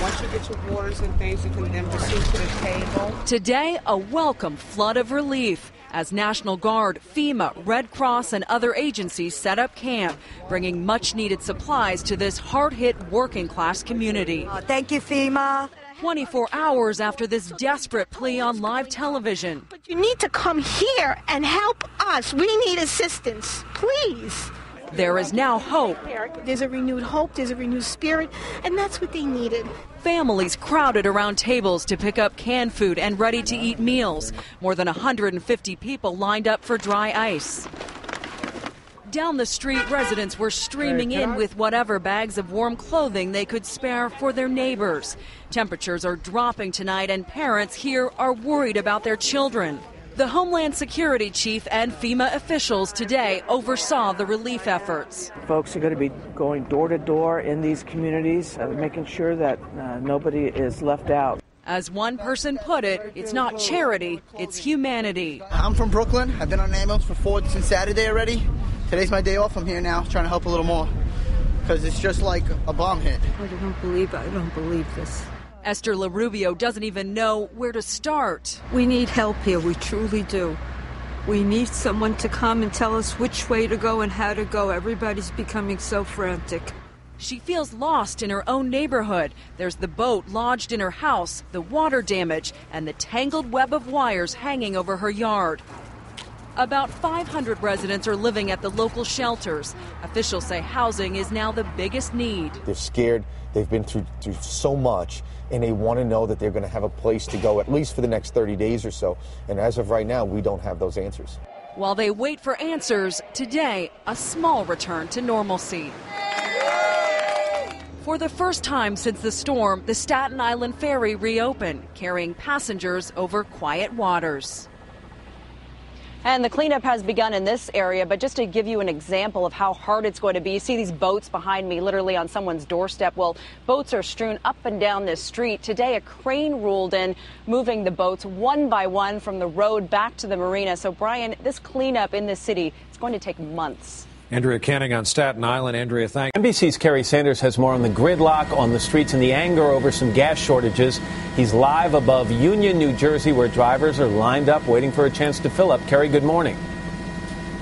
[SPEAKER 5] Once you get your waters and things, you can then proceed to the table.
[SPEAKER 4] Today, a welcome flood of relief as National Guard, FEMA, Red Cross, and other agencies set up camp, bringing much-needed supplies to this hard-hit working-class community.
[SPEAKER 3] Thank you, FEMA.
[SPEAKER 4] 24 hours after this desperate plea on live television.
[SPEAKER 5] But you need to come here and help us. We need assistance, please.
[SPEAKER 4] There is now hope.
[SPEAKER 5] There's a renewed hope, there's a renewed spirit, and that's what they needed.
[SPEAKER 4] Families crowded around tables to pick up canned food and ready-to-eat meals. More than 150 people lined up for dry ice. Down the street, residents were streaming in with whatever bags of warm clothing they could spare for their neighbors. Temperatures are dropping tonight, and parents here are worried about their children. The Homeland Security Chief and FEMA officials today oversaw the relief efforts.
[SPEAKER 6] Folks are going to be going door to door in these communities, making sure that nobody is left out.
[SPEAKER 4] As one person put it, it's not charity, it's humanity.
[SPEAKER 7] I'm from Brooklyn. I've been on an ambulance since Saturday already. Today's my day off. I'm here now trying to help a little more because it's just like a bomb hit.
[SPEAKER 3] I don't believe this.
[SPEAKER 4] Esther LaRubio doesn't even know where to start.
[SPEAKER 3] We need help here. We truly do. We need someone to come and tell us which way to go and how to go. Everybody's becoming so frantic.
[SPEAKER 4] She feels lost in her own neighborhood. There's the boat lodged in her house, the water damage, and the tangled web of wires hanging over her yard. About 500 residents are living at the local shelters. Officials say housing is now the biggest need.
[SPEAKER 10] They're scared. They've been through so much, and they want to know that they're going to have a place to go at least for the next 30 days or so. And as of right now, we don't have those answers.
[SPEAKER 4] While they wait for answers, today, a small return to normalcy. For the first time since the storm, the Staten Island ferry reopened, carrying passengers over quiet waters. And the cleanup has begun in this area, but just to give you an example of how hard it's going to be, you see these boats behind me literally on someone's doorstep. Well, boats are strewn up and down this street. Today, a crane rolled in, moving the boats one by one from the road back to the marina. So, Brian, this cleanup in this city, it's going to take months.
[SPEAKER 8] Andrea Canning on Staten Island. Andrea, thank you. NBC's Kerry Sanders has more on the gridlock on the streets and the anger over some gas shortages. He's live above Union, New Jersey, where drivers are lined up waiting for a chance to fill up. Kerry, good morning.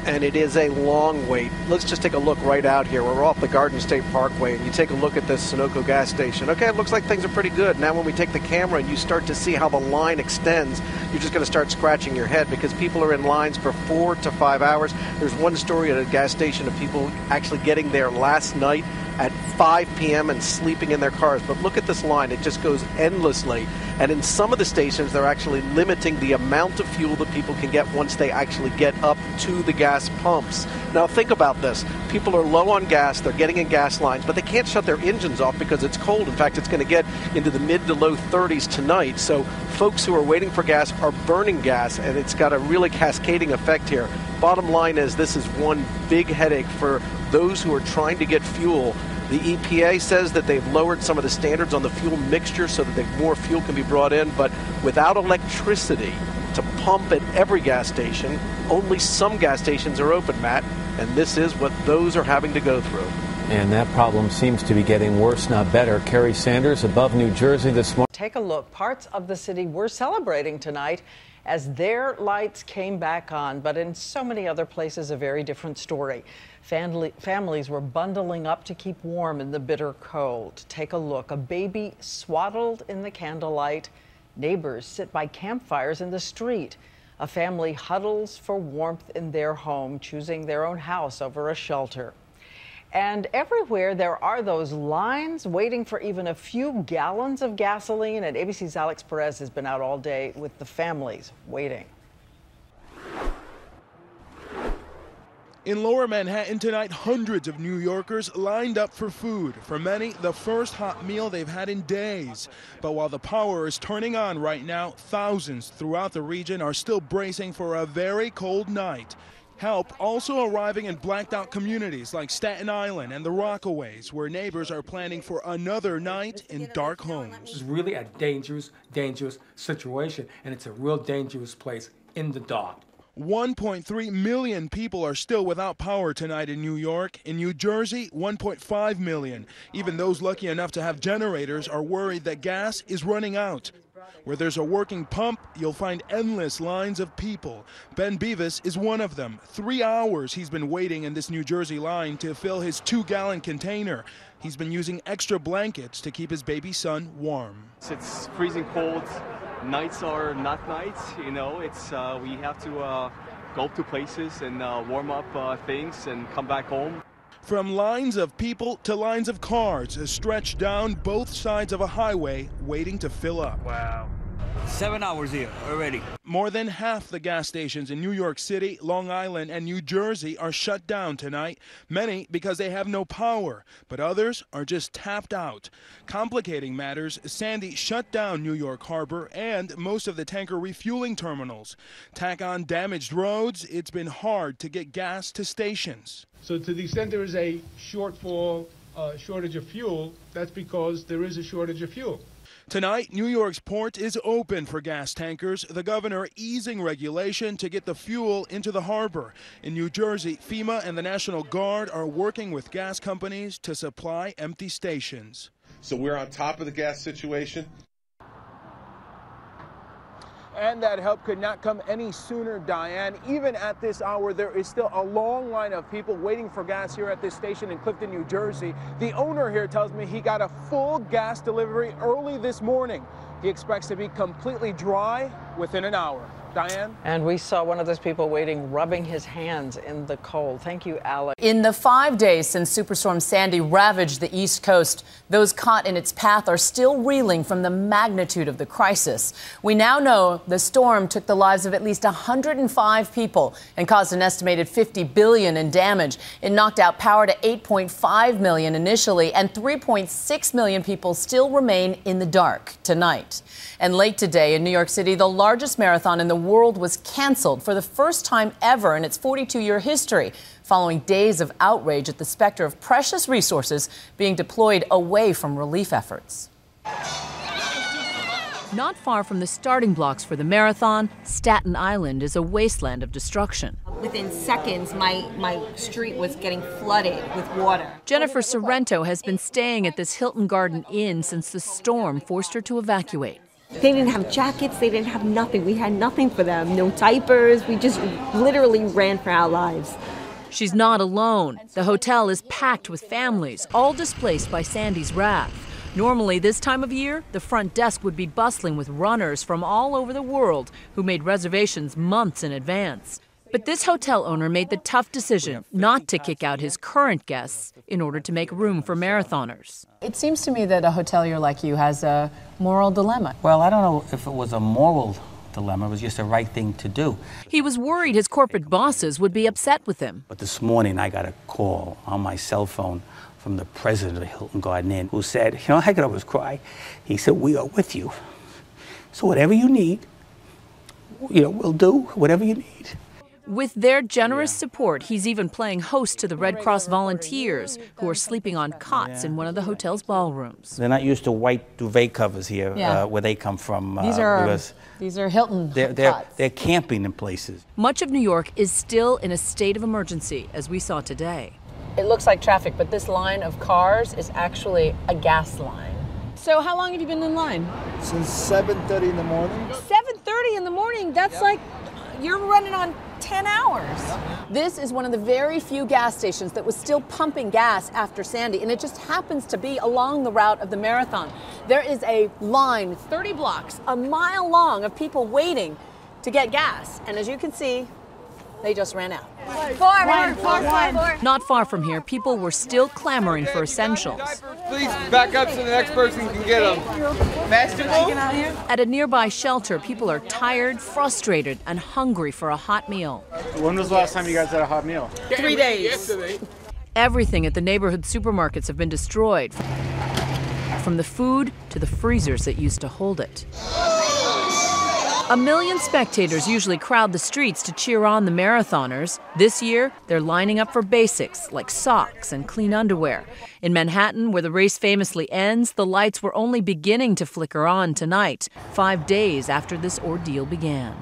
[SPEAKER 12] And it is a long wait. Let's just take a look right out here. We're off the Garden State Parkway, and you take a look at this Sunoco gas station. Okay, it looks like things are pretty good. Now when we take the camera and you start to see how the line extends, you're just going to start scratching your head because people are in lines for 4 to 5 hours. There's one story at a gas station of people actually getting there last night at 5 p.m. and sleeping in their cars. But look at this line. It just goes endlessly. And in some of the stations, they're actually limiting the amount of fuel that people can get once they actually get up to the gas pumps. Now, think about this. People are low on gas. They're getting in gas lines, but they can't shut their engines off because it's cold. In fact, it's going to get into the mid to low 30s tonight. So folks who are waiting for gas are burning gas, and it's got a really cascading effect here. Bottom line is this is one big headache for those who are trying to get fuel. The EPA says that they've lowered some of the standards on the fuel mixture so that more fuel can be brought in, but without electricity to pump at every gas station, only some gas stations are open, Matt, and this is what those are having to go through.
[SPEAKER 8] And that problem seems to be getting worse, not better. Kerry Sanders above New Jersey this morning.
[SPEAKER 13] Take a look. Parts of the city were celebrating tonight
[SPEAKER 11] as their lights came back on. But in so many other places, a very different story. Families were bundling up to keep warm in the bitter cold. Take a look. A baby swaddled in the candlelight. Neighbors sit by campfires in the street. A family huddles for warmth in their home, choosing their own house over a shelter. And everywhere there are those lines waiting for even a few gallons of gasoline. And ABC's Alex Perez has been out all day with the families waiting.
[SPEAKER 13] In Lower Manhattan tonight, hundreds of New Yorkers lined up for food. For many, the first hot meal they've had in days. But while the power is turning on right now, thousands throughout the region are still bracing for a very cold night. Help also arriving in blacked out communities like Staten Island and the Rockaways, where neighbors are planning for another night in dark homes.
[SPEAKER 14] It's really a dangerous situation, and it's a real dangerous place in the dark.
[SPEAKER 13] 1.3 million people are still without power tonight in New York. In New Jersey, 1.5 million. Even those lucky enough to have generators are worried that gas is running out. Where there's a working pump, you'll find endless lines of people. Ben Beavis is one of them. 3 hours he's been waiting in this New Jersey line to fill his 2-gallon container. He's been using extra blankets to keep his baby son warm.
[SPEAKER 15] It's freezing cold. Nights are not nights, you know. It's we have to go to places and warm up things and come back home.
[SPEAKER 13] From lines of people to lines of cars stretched down both sides of a highway waiting to fill up.
[SPEAKER 16] Wow. 7 hours here already.
[SPEAKER 13] More than half the gas stations in New York City, Long Island, and New Jersey are shut down tonight, many because they have no power, but others are just tapped out. Complicating matters, Sandy shut down New York Harbor and most of the tanker refueling terminals. Tack on damaged roads, it's been hard to get gas to stations.
[SPEAKER 34] So to the extent there is a shortfall, shortage of fuel, that's because there is a shortage of fuel.
[SPEAKER 13] Tonight, New York's port is open for gas tankers, the governor easing regulation to get the fuel into the harbor. In New Jersey, FEMA and the National Guard are working with gas companies to supply empty stations.
[SPEAKER 17] So we're on top of the gas situation.
[SPEAKER 13] And that help could not come any sooner, Diane. Even at this hour, there is still a long line of people waiting for gas here at this station in Clifton, New Jersey. The owner here tells me he got a full gas delivery early this morning. He expects to be completely dry within an hour. Diane?
[SPEAKER 11] And we saw one of those people waiting, rubbing his hands in the cold. Thank you, Alex.
[SPEAKER 18] In the 5 days since Superstorm Sandy ravaged the East Coast, those caught in its path are still reeling from the magnitude of the crisis. We now know the storm took the lives of at least 105 people and caused an estimated $50 billion in damage. It knocked out power to 8.5 million initially, and 3.6 million people still remain in the dark tonight. And late today in New York City, the largest marathon in the world was canceled for the first time ever in its 42-year history, following days of outrage at the specter of precious resources being deployed away from relief efforts.
[SPEAKER 19] Not far from the starting blocks for the marathon, Staten Island is a wasteland of destruction.
[SPEAKER 21] Within seconds, my street was getting flooded with water.
[SPEAKER 19] Jennifer Sorrento has been staying at this Hilton Garden Inn since the storm forced her to evacuate.
[SPEAKER 21] They didn't have jackets, they didn't have nothing. We had nothing for them, no diapers. We just literally ran for our lives.
[SPEAKER 19] She's not alone. The hotel is packed with families, all displaced by Sandy's wrath. Normally, this time of year, the front desk would be bustling with runners from all over the world who made reservations months in advance. But this hotel owner made the tough decision not to kick out his current guests in order to make room for marathoners.
[SPEAKER 18] It seems to me that a hotelier like you has a moral dilemma.
[SPEAKER 22] Well, I don't know if it was a moral dilemma. It was just the right thing to do.
[SPEAKER 19] He was worried his corporate bosses would be upset with him.
[SPEAKER 22] But this morning I got a call on my cell phone from the president of the Hilton Garden Inn, who said, you know, I could always cry. He said, we are with you. So whatever you need, you know, we'll do whatever you need.
[SPEAKER 19] With their generous support, he's even playing host to the Red Cross volunteers who are sleeping on cots in one of the hotel's ballrooms.
[SPEAKER 22] They're not used to white duvet covers here where they come from.
[SPEAKER 18] These are Hilton cots.
[SPEAKER 22] They're camping in places.
[SPEAKER 19] Much of New York is still in a state of emergency, as we saw today.
[SPEAKER 18] It looks like traffic, but this line of cars is actually a gas line. So how long have you been in line?
[SPEAKER 23] Since 7:30 in the morning.
[SPEAKER 18] 7:30
[SPEAKER 21] 6:30 in the morning, that's like you're running on 10 hours.
[SPEAKER 18] This is one of the very few gas stations that was still pumping gas after Sandy, and it just happens to be along the route of the marathon. There is a line 30 blocks, a mile long, of people waiting to get gas. And as you can see, they just ran out.
[SPEAKER 21] Four.
[SPEAKER 19] Not far from here, people were still clamoring for essentials.
[SPEAKER 1] Please back up so the next person can get them. Basketball?
[SPEAKER 19] At a nearby shelter, people are tired, frustrated, and hungry for a hot meal.
[SPEAKER 9] When was the last time you guys had a hot meal?
[SPEAKER 21] 3 days.
[SPEAKER 1] Yesterday.
[SPEAKER 19] Everything at the neighborhood supermarkets have been destroyed, from the food to the freezers that used to hold it. 1 million spectators usually crowd the streets to cheer on the marathoners. This year, they're lining up for basics like socks and clean underwear. In Manhattan, where the race famously ends, the lights were only beginning to flicker on tonight, 5 days after this ordeal began.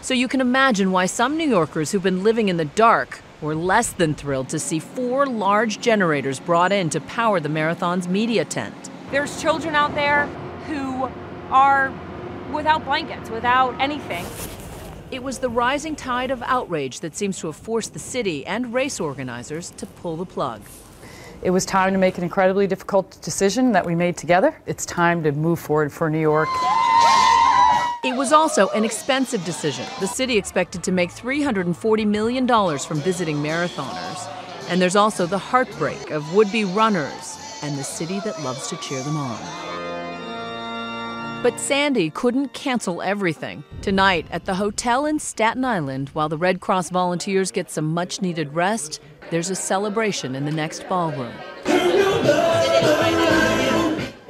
[SPEAKER 19] So you can imagine why some New Yorkers who've been living in the dark were less than thrilled to see 4 large generators brought in to power the marathon's media tent.
[SPEAKER 21] There's children out there who are without blankets, without anything.
[SPEAKER 19] It was the rising tide of outrage that seems to have forced the city and race organizers to pull the plug.
[SPEAKER 20] It was time to make an incredibly difficult decision that we made together. It's time to move forward for New York.
[SPEAKER 19] It was also an expensive decision. The city expected to make $340 million from visiting marathoners. And there's also the heartbreak of would-be runners and the city that loves to cheer them on. But Sandy couldn't cancel everything. Tonight, at the hotel in Staten Island, while the Red Cross volunteers get some much-needed rest, there's a celebration in the next ballroom.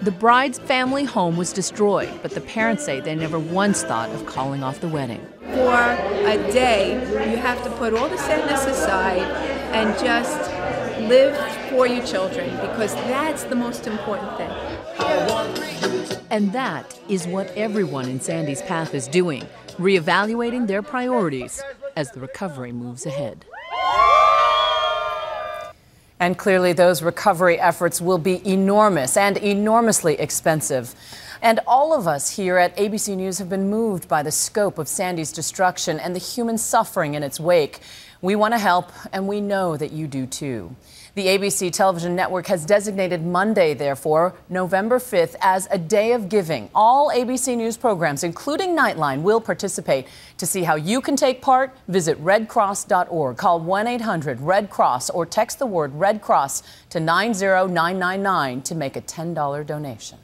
[SPEAKER 19] The bride's family home was destroyed, but the parents say they never once thought of calling off the wedding.
[SPEAKER 23] For a day, you have to put all the sadness aside and just live for your children, because that's the most important thing.
[SPEAKER 19] And that is what everyone in Sandy's path is doing, reevaluating their priorities as the recovery moves ahead.
[SPEAKER 18] And clearly those recovery efforts will be enormous and enormously expensive. And all of us here at ABC News have been moved by the scope of Sandy's destruction and the human suffering in its wake. We want to help, and we know that you do too. The ABC television network has designated Monday, therefore, November 5th, as a day of giving. All ABC News programs, including Nightline, will participate. To see how you can take part, visit redcross.org. Call 1-800-RED-CROSS or text the word Red Cross to 90999 to make a $10 donation.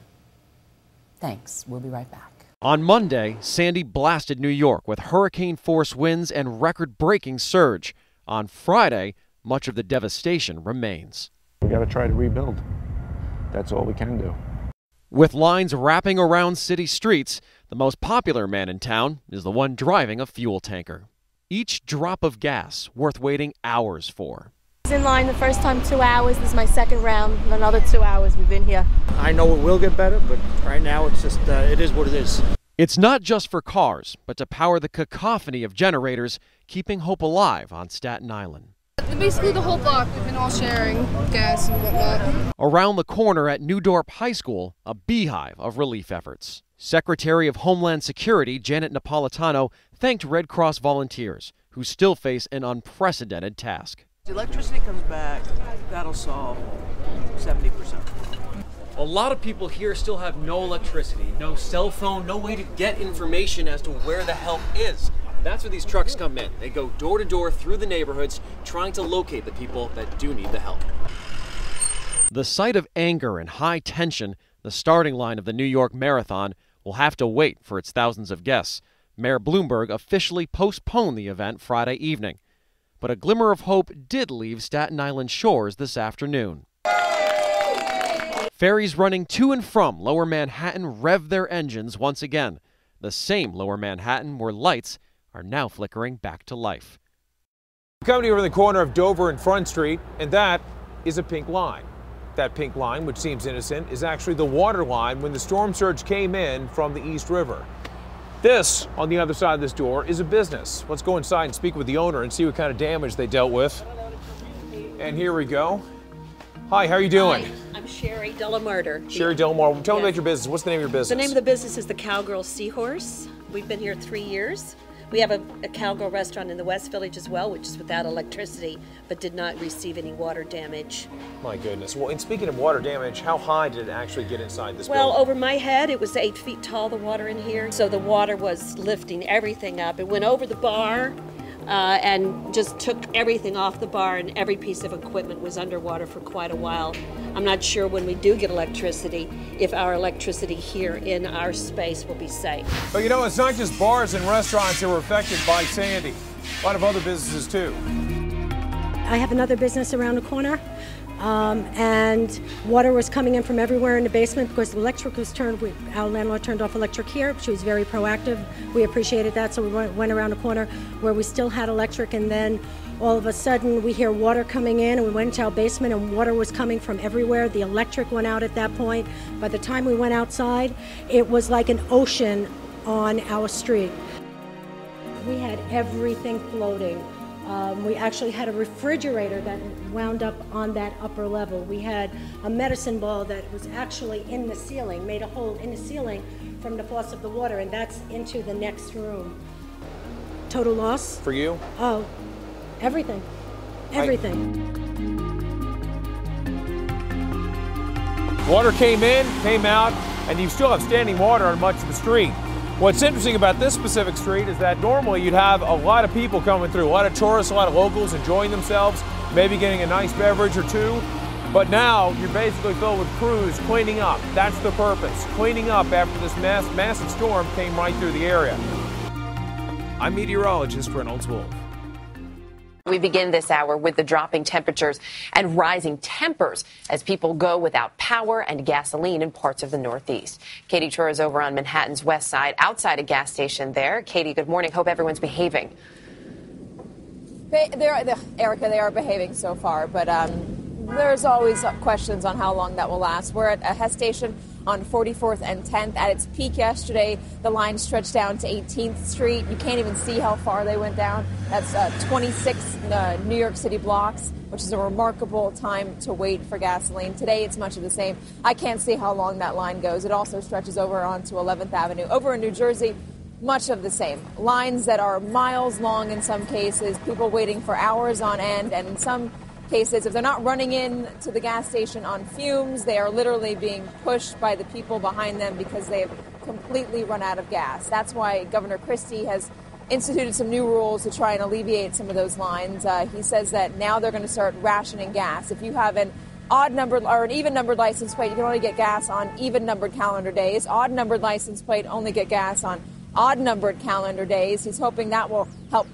[SPEAKER 18] Thanks. We'll be right back.
[SPEAKER 24] On Monday, Sandy blasted New York with hurricane-force winds and record-breaking surge. On Friday, much of the devastation remains.
[SPEAKER 10] We got to try to rebuild. That's all we can do.
[SPEAKER 24] With lines wrapping around city streets, the most popular man in town is the one driving a fuel tanker. Each drop of gas worth waiting hours for.
[SPEAKER 21] I was in line the first time 2 hours. This is my second round. Another 2 hours we've been here.
[SPEAKER 25] I know it will get better, but right now it's just, it is what it is.
[SPEAKER 24] It's not just for cars, but to power the cacophony of generators keeping hope alive on Staten Island.
[SPEAKER 26] Basically the whole block, we've been all sharing gas and whatnot.
[SPEAKER 24] Around the corner at New Dorp High School, a beehive of relief efforts. Secretary of Homeland Security Janet Napolitano thanked Red Cross volunteers, who still face an unprecedented task.
[SPEAKER 6] The electricity comes back, that'll solve 70%.
[SPEAKER 27] A lot of people here still have no electricity, no cell phone, no way to get information as to where the help is. That's where these trucks come in. They go door to door through the neighborhoods, trying to locate the people that do need the help.
[SPEAKER 24] The sight of anger and high tension, the starting line of the New York Marathon, will have to wait for its thousands of guests. Mayor Bloomberg officially postponed the event Friday evening. But a glimmer of hope did leave Staten Island shores this afternoon. Ferries running to and from Lower Manhattan rev their engines once again. The same Lower Manhattan where lights are now flickering back to life.
[SPEAKER 28] Coming here in the corner of Dover and Front Street, and that is a pink line. That pink line, which seems innocent, is actually the water line when the storm surge came in from the East River. This, on the other side of this door, is a business. Let's go inside and speak with the owner and see what kind of damage they dealt with. And here we go. Hi, how are you doing?
[SPEAKER 29] Hi, I'm Sherry Delamurder.
[SPEAKER 28] Sherry Delamurder. Tell me about your business. What's the name of your business?
[SPEAKER 29] The name of the business is the Cowgirl Seahorse.
[SPEAKER 2] We've been here 3 years. We have a cowgirl restaurant in the West Village as well, which is without electricity, but did not receive any water damage.
[SPEAKER 28] My goodness. Well, and speaking of water damage, how high did it actually get inside this
[SPEAKER 2] Well,
[SPEAKER 28] building?
[SPEAKER 2] over my head, it was 8 feet tall, the water in here. So the water was lifting everything up. It went over the bar and just took everything off the bar, and every piece of equipment was underwater for quite a while. I'm not sure when we do get electricity, if our electricity here in our space will be safe.
[SPEAKER 28] But you know, it's not just bars and restaurants that were affected by Sandy. A lot of other businesses too.
[SPEAKER 3] I have another business around the corner, and water was coming in from everywhere in the basement because the electric was turned. Our landlord turned off electric here. She was very proactive. We appreciated that, so we went around the corner where we still had electric, and then all of a sudden we hear water coming in, and we went into our basement and water was coming from everywhere. The electric went out at that point. By the time we went outside, it was like an ocean on our street. We had everything floating. We actually had a refrigerator that wound up on that upper level. We had a medicine ball that was actually in the ceiling, made a hole in the ceiling from the force of the water, and that's into the next room. Total loss?
[SPEAKER 28] For you?
[SPEAKER 3] Oh, everything. Everything.
[SPEAKER 28] Water came in, came out, and you still have standing water on much of the street. What's interesting about this specific street is that normally you'd have a lot of people coming through, a lot of tourists, a lot of locals enjoying themselves, maybe getting a nice beverage or two. But now you're basically filled with crews cleaning up. That's the purpose, cleaning up after this massive storm came right through the area. I'm meteorologist Reynolds Wolf.
[SPEAKER 4] We begin this hour with the dropping temperatures and rising tempers as people go without power and gasoline in parts of the Northeast. Katie Tur is over on Manhattan's west side, outside a gas station there. Katie, good morning. Hope everyone's behaving.
[SPEAKER 5] Erica, they are behaving so far, but there's always questions on how long that will last. We're at a Hess station on 44th and 10th. At its peak yesterday, the line stretched down to 18th Street. You can't even see how far they went down. That's 26 New York City blocks, which is a remarkable time to wait for gasoline. Today, it's much of the same. I can't see how long that line goes. It also stretches over onto 11th Avenue. Over in New Jersey, much of the same. Lines that are miles long in some cases, people waiting for hours on end, and in some cases, if they're not running in to the gas station on fumes, they are literally being pushed by the people behind them because they have completely run out of gas. That's why Governor Christie has instituted some new rules to try and alleviate some of those lines. He says that now they're going to start rationing gas. If you have an odd-numbered or an even-numbered license plate, you can only get gas on even-numbered calendar days. Odd-numbered license plate, only get gas on odd-numbered calendar days. He's hoping that will help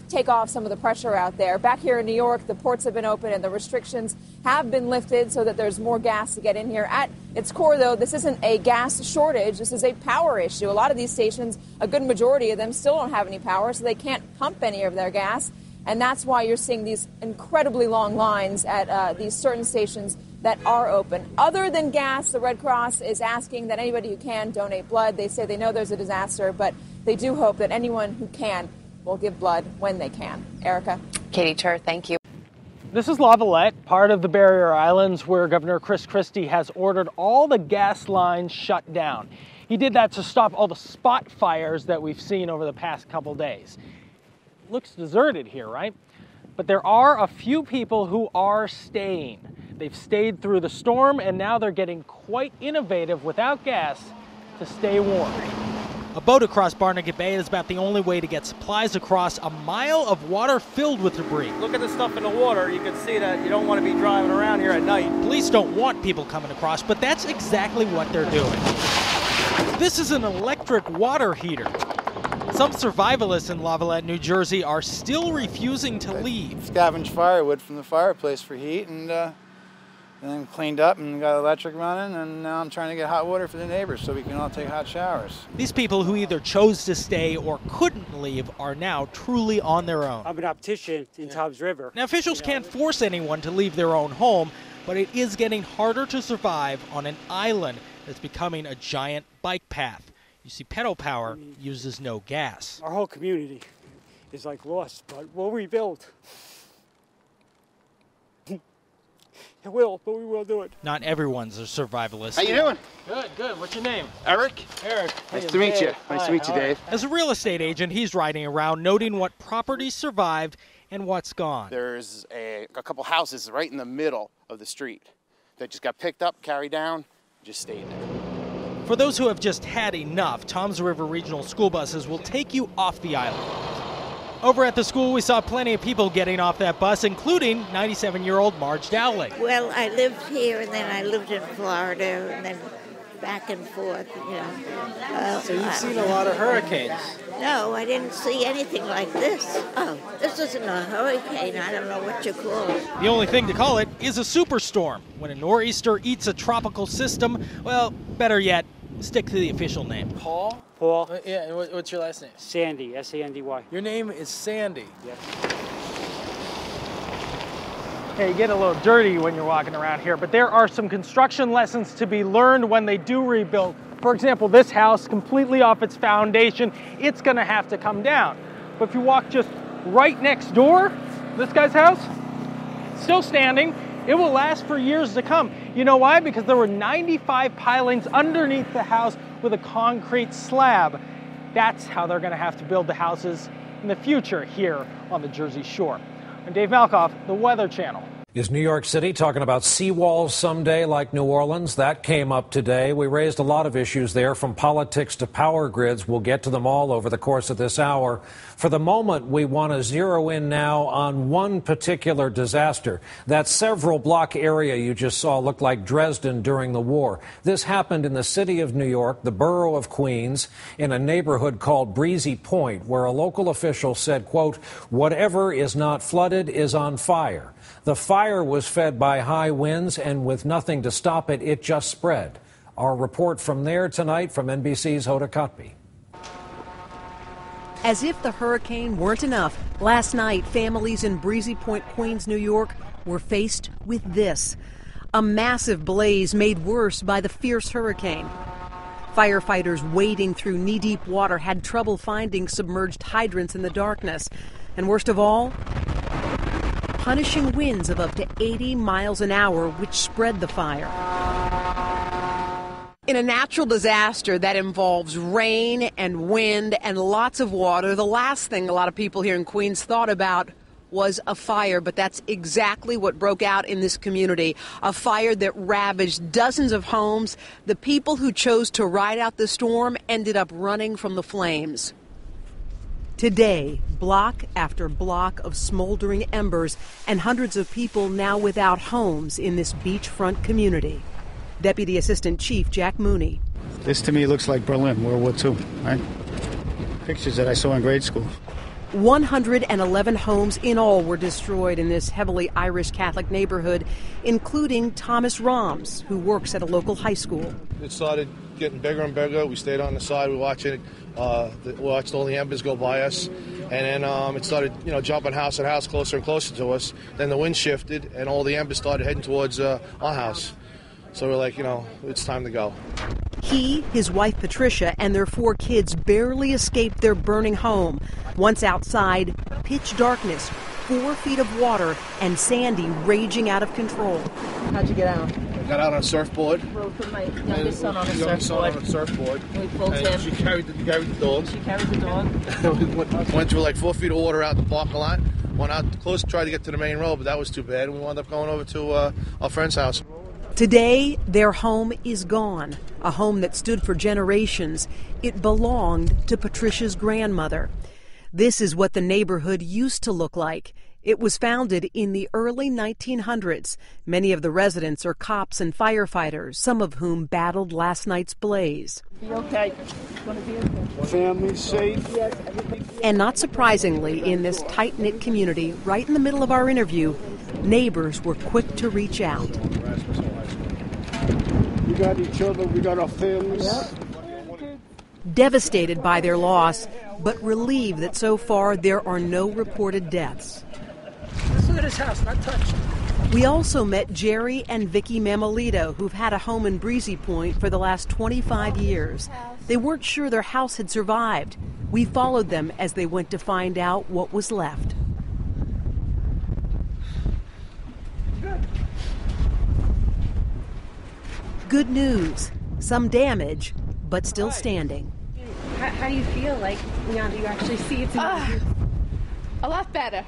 [SPEAKER 5] take off some of the pressure out there. Back here in New York, the ports have been open and the restrictions have been lifted so that there's more gas to get in here. At its core, though, this isn't a gas shortage. This is a power issue. A lot of these stations, a good majority of them, still don't have any power, so they can't pump any of their gas. And that's why you're seeing these incredibly long lines at these certain stations that are open. Other than gas, the Red Cross is asking that anybody who can donate blood. They say they know there's a disaster, but they do hope that anyone who can will give blood when they can. Erica.
[SPEAKER 4] Katie Tur, thank you.
[SPEAKER 7] This is Lavallette, part of the Barrier Islands, where Governor Chris Christie has ordered all the gas lines shut down. He did that to stop all the spot fires that we've seen over the past couple days. Looks deserted here, right? But there are a few people who are staying. They've stayed through the storm, and now they're getting quite innovative without gas to stay warm.
[SPEAKER 8] A boat across Barnegat Bay is about the only way to get supplies across a mile of water filled with debris.
[SPEAKER 25] Look at the stuff in the water. You can see that you don't want to be driving around here at night.
[SPEAKER 8] Police don't want people coming across, but that's exactly what they're doing. This is an electric water heater. Some survivalists in Lavallette, New Jersey are still refusing to leave.
[SPEAKER 12] Scavenged firewood from the fireplace for heat and then cleaned up and got electric running, and now I'm trying to get hot water for the neighbors so we can all take hot showers.
[SPEAKER 8] These people who either chose to stay or couldn't leave are now truly on their own.
[SPEAKER 25] I'm an optician in Toms River.
[SPEAKER 8] Now, officials can't force anyone to leave their own home, but it is getting harder to survive on an island that's becoming a giant bike path. You see, Pedal Power uses no gas.
[SPEAKER 25] Our whole community is like lost, but we'll rebuild. It will, but we will do it.
[SPEAKER 8] Not everyone's a survivalist.
[SPEAKER 9] How you doing?
[SPEAKER 8] Good, good. What's your name?
[SPEAKER 9] Eric.
[SPEAKER 8] Eric.
[SPEAKER 9] Nice to meet you. Nice to meet you, Dave.
[SPEAKER 8] As a real estate agent, he's riding around noting what properties survived and what's gone.
[SPEAKER 9] There's a couple houses right in the middle of the street that just got picked up, carried down, just stayed there.
[SPEAKER 8] For those who have just had enough, Toms River Regional School buses will take you off the island. Over at the school, we saw plenty of people getting off that bus, including 97-year-old Marge Dowling.
[SPEAKER 11] Well, I lived here, and then I lived in Florida, and then back and forth, you know.
[SPEAKER 7] So you've seen a lot of hurricanes?
[SPEAKER 11] No, I didn't see anything like this. Oh, this isn't a hurricane. I don't know what you call it.
[SPEAKER 8] The only thing to call it is a superstorm. When a nor'easter eats a tropical system, well, better yet, stick to the official name.
[SPEAKER 7] Paul?
[SPEAKER 13] Paul.
[SPEAKER 7] Yeah, and what's your last name?
[SPEAKER 13] Sandy, S-A-N-D-Y.
[SPEAKER 7] Your name is Sandy?
[SPEAKER 13] Yes.
[SPEAKER 7] Hey, you get a little dirty when you're walking around here, but there are some construction lessons to be learned when they do rebuild. For example, this house, completely off its foundation, it's gonna have to come down. But if you walk just right next door, this guy's house, still standing, it will last for years to come. You know why? Because there were 95 pilings underneath the house with a concrete slab. That's how they're gonna have to build the houses in the future here on the Jersey Shore. I'm Dave Malkoff, the Weather Channel.
[SPEAKER 14] Is New York City talking about seawalls someday like New Orleans? That came up today. We raised a lot of issues there, from politics to power grids. We'll get to them all over the course of this hour. For the moment, we want to zero in now on one particular disaster. That several block area you just saw looked like Dresden during the war. This happened in the city of New York, the borough of Queens, in a neighborhood called Breezy Point, where a local official said, quote, "Whatever is not flooded is on fire." The fire was fed by high winds, and with nothing to stop it, it just spread. Our report from there tonight from NBC's Hoda Kotb.
[SPEAKER 15] As if the hurricane weren't enough, last night families in Breezy Point, Queens, New York were faced with this. A massive blaze made worse by the fierce hurricane. Firefighters wading through knee-deep water had trouble finding submerged hydrants in the darkness. And worst of all, punishing winds of up to 80 miles an hour, which spread the fire. In a natural disaster that involves rain and wind and lots of water, the last thing a lot of people here in Queens thought about was a fire, but that's exactly what broke out in this community. A fire that ravaged dozens of homes. The people who chose to ride out the storm ended up running from the flames. Today, block after block of smoldering embers and hundreds of people now without homes in this beachfront community. Deputy Assistant Chief Jack Mooney.
[SPEAKER 16] This to me looks like Berlin, World War II, right? Pictures that I saw in grade school.
[SPEAKER 15] 111 homes in all were destroyed in this heavily Irish Catholic neighborhood, including Thomas Roms, who works at a local high school.
[SPEAKER 17] It started getting bigger and bigger. We stayed on the side. We watched it. Watched all the embers go by us, and then it started, jumping house and house closer and closer to us. Then the wind shifted, and all the embers started heading towards our house. So we're like, it's time to go.
[SPEAKER 15] He, his wife Patricia, and their 4 kids barely escaped their burning home. Once outside, pitch darkness, 4 feet of water, and Sandy raging out of control. How'd you get out?
[SPEAKER 17] I got out on a surfboard.
[SPEAKER 15] Well, put my youngest son on a
[SPEAKER 17] surfboard.
[SPEAKER 15] We pulled him.
[SPEAKER 17] She carried the dog.
[SPEAKER 15] She carried the dog.
[SPEAKER 17] Went through like 4 feet of water out the parking lot. Went out close, tried to get to the main road, but that was too bad. We wound up going over to our friend's house.
[SPEAKER 15] Today, their home is gone, a home that stood for generations. It belonged to Patricia's grandmother. This is what the neighborhood used to look like. It was founded in the early 1900s. Many of the residents are cops and firefighters, some of whom battled last night's blaze.
[SPEAKER 16] Be okay. It's going to be okay. Family safe.
[SPEAKER 15] Yes, everything. And not surprisingly, in this tight-knit community, right in the middle of our interview, neighbors were quick to reach out.
[SPEAKER 16] We got each other, we got our families.
[SPEAKER 15] Yep. Devastated by their loss, but relieved that so far there are no reported deaths.
[SPEAKER 16] Let's look at his house, not touched.
[SPEAKER 15] We also met Jerry and Vicky Mamalito, who've had a home in Breezy Point for the last 25 years. They weren't sure their house had survived. We followed them as they went to find out what was left. good news. Some damage, but still standing.
[SPEAKER 21] How do you feel like now that you actually see it's
[SPEAKER 26] a lot better.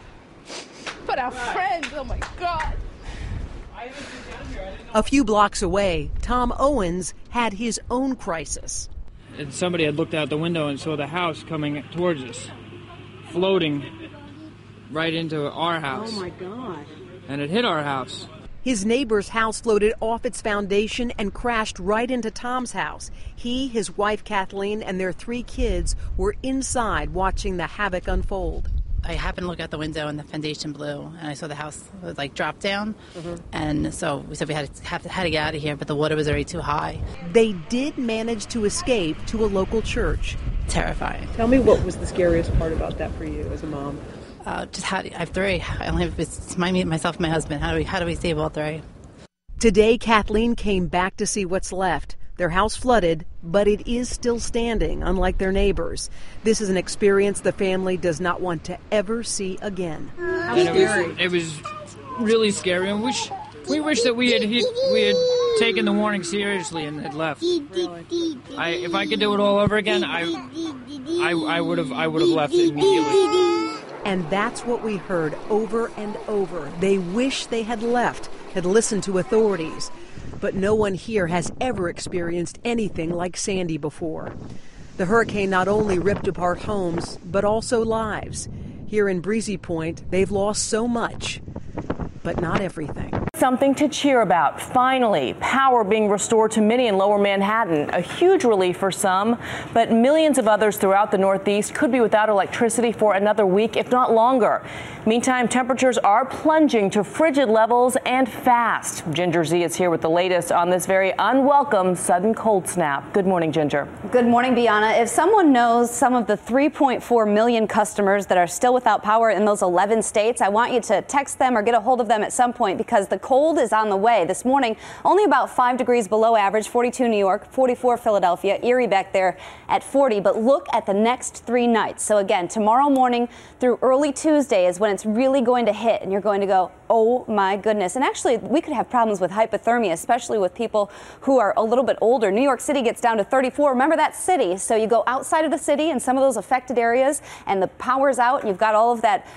[SPEAKER 26] But our friends, oh my God.
[SPEAKER 15] A few blocks away, Tom Owens had his own crisis.
[SPEAKER 1] And somebody had looked out the window and saw the house coming towards us, floating right into our house.
[SPEAKER 21] Oh my God.
[SPEAKER 1] And it hit our house.
[SPEAKER 15] His neighbor's house floated off its foundation and crashed right into Tom's house. He, his wife Kathleen, and their 3 kids were inside watching the havoc unfold.
[SPEAKER 10] I happened to look out the window and the foundation blew, and I saw the house was like drop down. And so we said we had to get out of here, but the water was already too high.
[SPEAKER 15] They did manage to escape to a local church.
[SPEAKER 10] Terrifying.
[SPEAKER 13] Tell me, what was the scariest part about that for you as a mom?
[SPEAKER 10] Just I have 3. I only have it's myself and my husband. How do we save all 3?
[SPEAKER 15] Today, Kathleen came back to see what's left. Their house flooded, but it is still standing, unlike their neighbors. This is an experience the family does not want to ever see again.
[SPEAKER 1] It was really scary, and we wish that we had taken the warning seriously and had left. If I could do it all over again, I would have left immediately.
[SPEAKER 15] And that's what we heard over and over. They wish they had left, had listened to authorities. But no one here has ever experienced anything like Sandy before. The hurricane not only ripped apart homes, but also lives. Here in Breezy Point, they've lost so much, but not everything.
[SPEAKER 18] Something to cheer about. Finally, power being restored to many in Lower Manhattan. A huge relief for some, but millions of others throughout the Northeast could be without electricity for another week, if not longer. Meantime, temperatures are plunging to frigid levels and fast. Ginger Z is here with the latest on this very unwelcome sudden cold snap. Good morning, Ginger.
[SPEAKER 19] Good morning, Bianna. If someone knows some of the 3.4 million customers that are still without power in those 11 states, I want you to text them or get a hold of them at some point, because the cold is on the way. This morning, only about 5 degrees below average, 42 New York, 44 Philadelphia, Erie back there at 40. But look at the next 3 nights. So again, tomorrow morning through early Tuesday is when it's really going to hit, and you're going to go, oh my goodness. And actually, we could have problems with hypothermia, especially with people who are a little bit older. New York City gets down to 34. Remember, that city. So you go outside of the city and some of those affected areas, and the power's out, and you've got all of that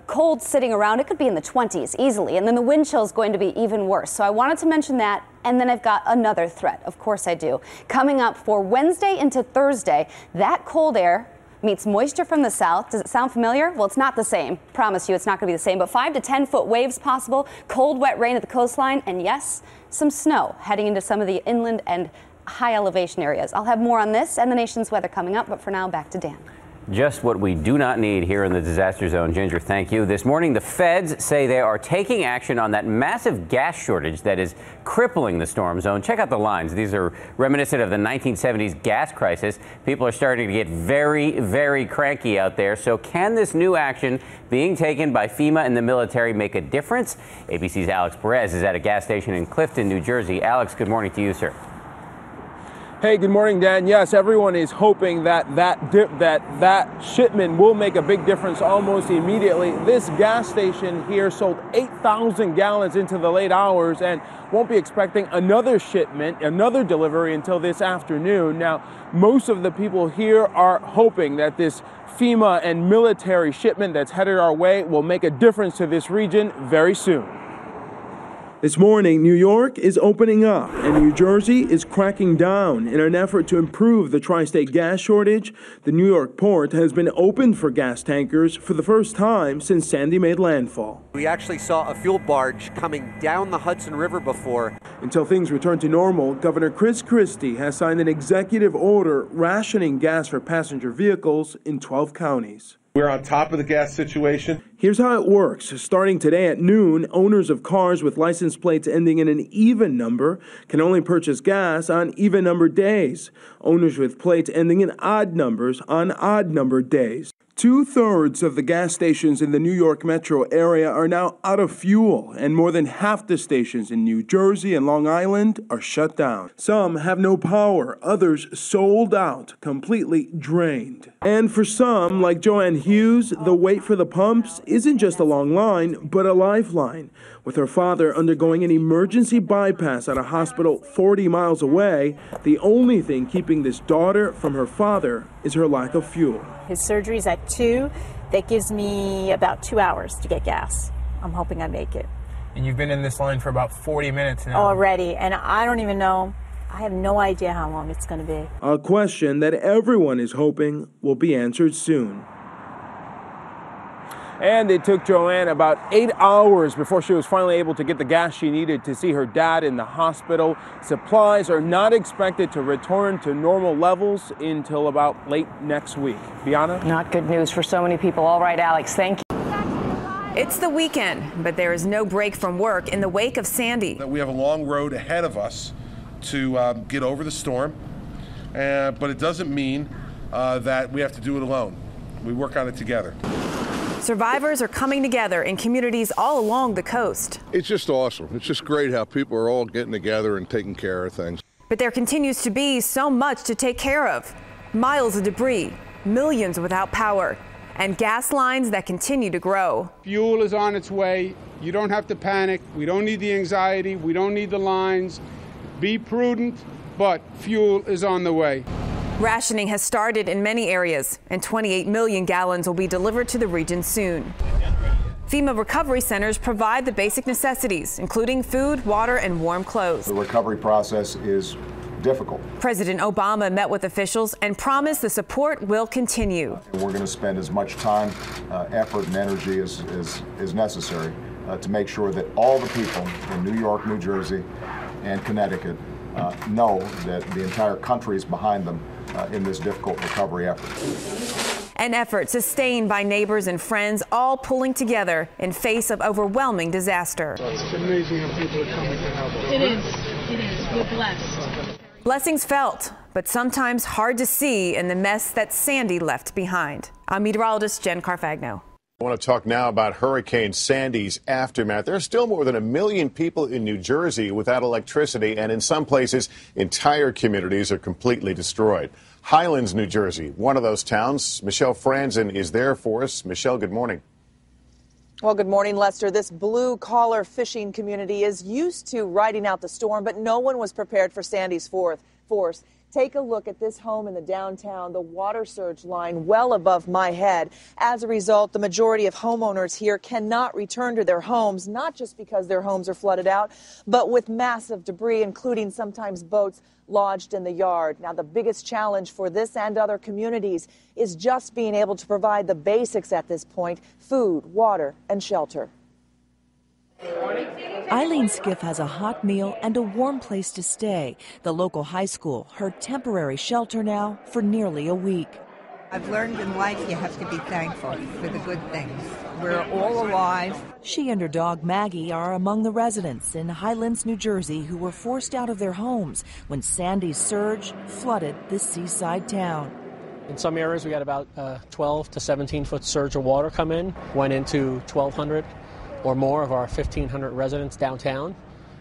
[SPEAKER 19] cold sitting around. It could be in the 20s easily. And then the wind chill is going to be even worse. So I wanted to mention that. And then I've got another threat. Of course I do. Coming up for Wednesday into Thursday, that cold air meets moisture from the south. Does it sound familiar? Well, it's not the same. Promise you it's not going to be the same. But 5 to 10 foot waves possible, cold, wet rain at the coastline, and yes, some snow heading into some of the inland and high elevation areas. I'll have more on this and the nation's weather coming up. But for now, back to Dan.
[SPEAKER 20] Just what we do not need here in the disaster zone. Ginger, thank you. This morning, the feds say they are taking action on that massive gas shortage that is crippling the storm zone. Check out the lines. These are reminiscent of the 1970s gas crisis. People are starting to get very, very cranky out there. So can this new action being taken by FEMA and the military make a difference? ABC's Alex Perez is at a gas station in Clifton, New Jersey. Alex, good morning to you, sir.
[SPEAKER 28] Hey, good morning, Dan. Yes, everyone is hoping that shipment will make a big difference almost immediately. This gas station here sold 8,000 gallons into the late hours and won't be expecting another shipment, another delivery until this afternoon. Now, most of the people here are hoping that this FEMA and military shipment that's headed our way will make a difference to this region very soon. This morning, New York is opening up and New Jersey is cracking down. In an effort to improve the tri-state gas shortage, the New York port has been opened for gas tankers for the first time since Sandy made landfall.
[SPEAKER 22] We actually saw a fuel barge coming down the Hudson River before.
[SPEAKER 28] Until things return to normal, Governor Chris Christie has signed an executive order rationing gas for passenger vehicles in 12 counties.
[SPEAKER 23] We're on top of the gas situation.
[SPEAKER 28] Here's how it works. Starting today at noon, owners of cars with license plates ending in an even number can only purchase gas on even numbered days. Owners with plates ending in odd numbers on odd numbered days.
[SPEAKER 2] 2/3 of the gas stations in the New York metro area are now out of fuel, and more than half the stations in New Jersey and Long Island are shut down. Some have no power, others sold out, completely drained. And for some, like Joanne Hughes, the wait for the pumps isn't just a long line, but a lifeline. With her father undergoing an emergency bypass at a hospital 40 miles away, the only thing keeping this daughter from her father is her lack of fuel.
[SPEAKER 3] His surgery's at 2. That gives me about 2 hours to get gas. I'm hoping I make it.
[SPEAKER 4] And you've been in this line for about 40 minutes now.
[SPEAKER 3] Already, and I don't even know. I have no idea how long it's going to be.
[SPEAKER 2] A question that everyone is hoping will be answered soon. And it took Joanne about 8 hours before she was finally able to get the gas she needed to see her dad in the hospital. Supplies are not expected to return to normal levels until about late next week. Bianna?
[SPEAKER 18] Not good news for so many people. All right, Alex, thank you. It's the weekend, but there is no break from work in the wake of Sandy.
[SPEAKER 23] We have a long road ahead of us to get over the storm, but it doesn't mean that we have to do it alone. We work on it together.
[SPEAKER 18] Survivors are coming together in communities all along the coast.
[SPEAKER 23] It's just awesome. It's just great how people are all getting together and taking care of things.
[SPEAKER 18] But there continues to be so much to take care of. Miles of debris, millions without power, and gas lines that continue to grow.
[SPEAKER 5] Fuel is on its way. You don't have to panic. We don't need the anxiety. We don't need the lines. Be prudent, but fuel is on the way.
[SPEAKER 18] Rationing has started in many areas, and 28 million gallons will be delivered to the region soon. FEMA recovery centers provide the basic necessities, including food, water, and warm clothes.
[SPEAKER 6] The recovery process is difficult.
[SPEAKER 18] President Obama met with officials and promised the support will continue.
[SPEAKER 6] We're going to spend as much time, effort, and energy as necessary to make sure that all the people in New York, New Jersey, and Connecticut know that the entire country is behind them in this difficult recovery effort.
[SPEAKER 18] An effort sustained by neighbors and friends, all pulling together in face of overwhelming disaster.
[SPEAKER 5] It's amazing how people are coming to help.
[SPEAKER 26] It is. We're blessed.
[SPEAKER 18] Blessings felt, but sometimes hard to see in the mess that Sandy left behind. I'm meteorologist Jen Carfagno.
[SPEAKER 12] I want to talk now about Hurricane Sandy's aftermath. There are still more than 1 million people in New Jersey without electricity, and in some places, entire communities are completely destroyed. Highlands, New Jersey, one of those towns. Michelle Franzen is there for us. Michelle, good morning.
[SPEAKER 24] Well, good morning, Lester. This blue-collar fishing community is used to riding out the storm, but no one was prepared for Sandy's force. Take a look at this home in the downtown, the water surge line well above my head. As a result, the majority of homeowners here cannot return to their homes, not just because their homes are flooded out, but with massive debris, including sometimes boats lodged in the yard. Now, the biggest challenge for this and other communities is just being able to provide the basics at this point: food, water, and shelter.
[SPEAKER 27] Eileen Skiff has a hot meal and a warm place to stay. The local high school, her temporary shelter now for nearly a week.
[SPEAKER 29] I've learned in life you have to be thankful for the good things. We're all alive.
[SPEAKER 27] She and her dog Maggie are among the residents in Highlands, New Jersey, who were forced out of their homes when Sandy's surge flooded this seaside town.
[SPEAKER 30] In some areas, we had about 12 to 17-foot surge of water come in, went into 1,200 or more of our 1,500 residents downtown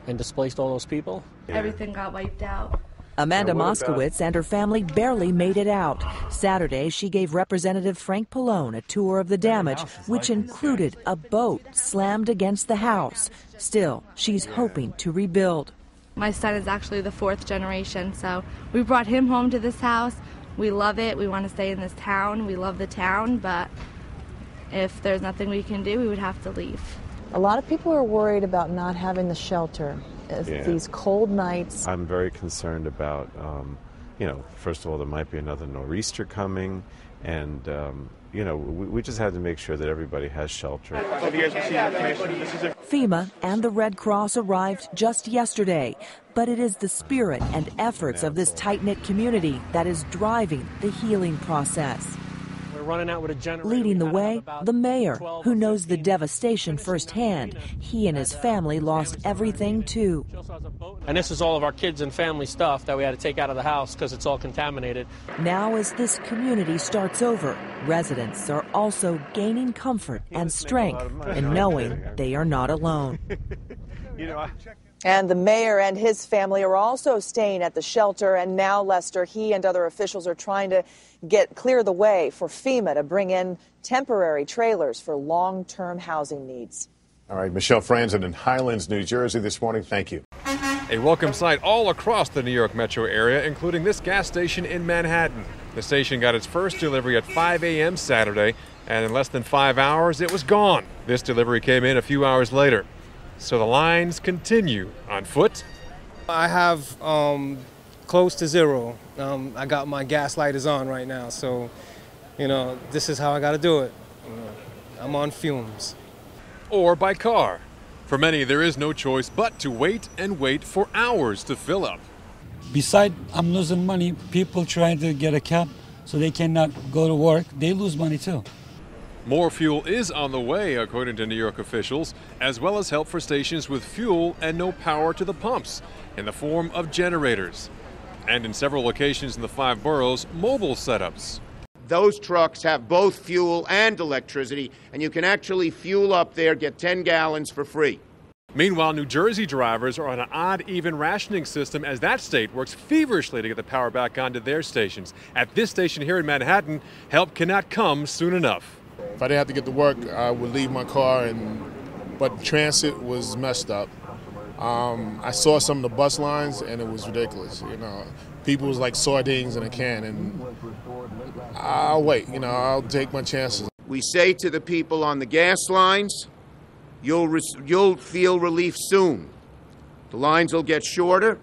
[SPEAKER 30] and displaced all those people.
[SPEAKER 26] Everything got wiped out.
[SPEAKER 27] Amanda Moskowitz and her family barely made it out. Saturday, she gave Representative Frank Pallone a tour of the damage, which included a boat slammed against the house. Still, she's hoping to rebuild.
[SPEAKER 26] My son is actually the 4th generation, so we brought him home to this house. We love it. We want to stay in this town. We love the town, but if there's nothing we can do, we would have to leave.
[SPEAKER 24] A lot of people are worried about not having the shelter. These cold nights.
[SPEAKER 31] I'm very concerned about, first of all, there might be another nor'easter coming, and, we just have to make sure that everybody has shelter.
[SPEAKER 27] FEMA and the Red Cross arrived just yesterday, but it is the spirit and efforts of this tight-knit community that is driving the healing process.
[SPEAKER 30] running out with a generator.
[SPEAKER 27] Leading the way, the mayor, who knows the devastation firsthand. He and his family lost everything, too.
[SPEAKER 30] And this is all of our kids and family stuff that we had to take out of the house because it's all contaminated.
[SPEAKER 27] Now, as this community starts over, residents are also gaining comfort and strength in knowing they are not alone.
[SPEAKER 24] And the mayor and his family are also staying at the shelter. And now, Lester, he and other officials are trying to clear the way for FEMA to bring in temporary trailers for long-term housing needs.
[SPEAKER 12] All right, Michelle Franzen in Highlands, New Jersey this morning. Thank you.
[SPEAKER 28] A welcome sight all across the New York metro area, including this gas station in Manhattan. The station got its first delivery at 5 a.m. Saturday, and in less than 5 hours, it was gone. This delivery came in a few hours later. So the lines continue on foot.
[SPEAKER 7] I have close to zero. I got my gas lighters on right now, so, this is how I got to do it. I'm on fumes.
[SPEAKER 28] Or by car. For many, there is no choice but to wait and wait for hours to fill up.
[SPEAKER 8] Besides, I'm losing money. People trying to get a cab so they cannot go to work, they lose money too.
[SPEAKER 28] More fuel is on the way, according to New York officials, as well as help for stations with fuel and no power to the pumps in the form of generators. And in several locations in the 5 boroughs, mobile setups.
[SPEAKER 9] Those trucks have both fuel and electricity, and you can actually fuel up there, get 10 gallons for free.
[SPEAKER 28] Meanwhile, New Jersey drivers are on an odd, even rationing system as that state works feverishly to get the power back onto their stations. At this station here in Manhattan, help cannot come soon enough.
[SPEAKER 10] If I didn't have to get to work, I would leave my car, but transit was messed up. I saw some of the bus lines, and it was ridiculous. People was like sardines in a can, and I'll wait. I'll take my chances.
[SPEAKER 9] We say to the people on the gas lines, you'll feel relief soon. The lines will get shorter,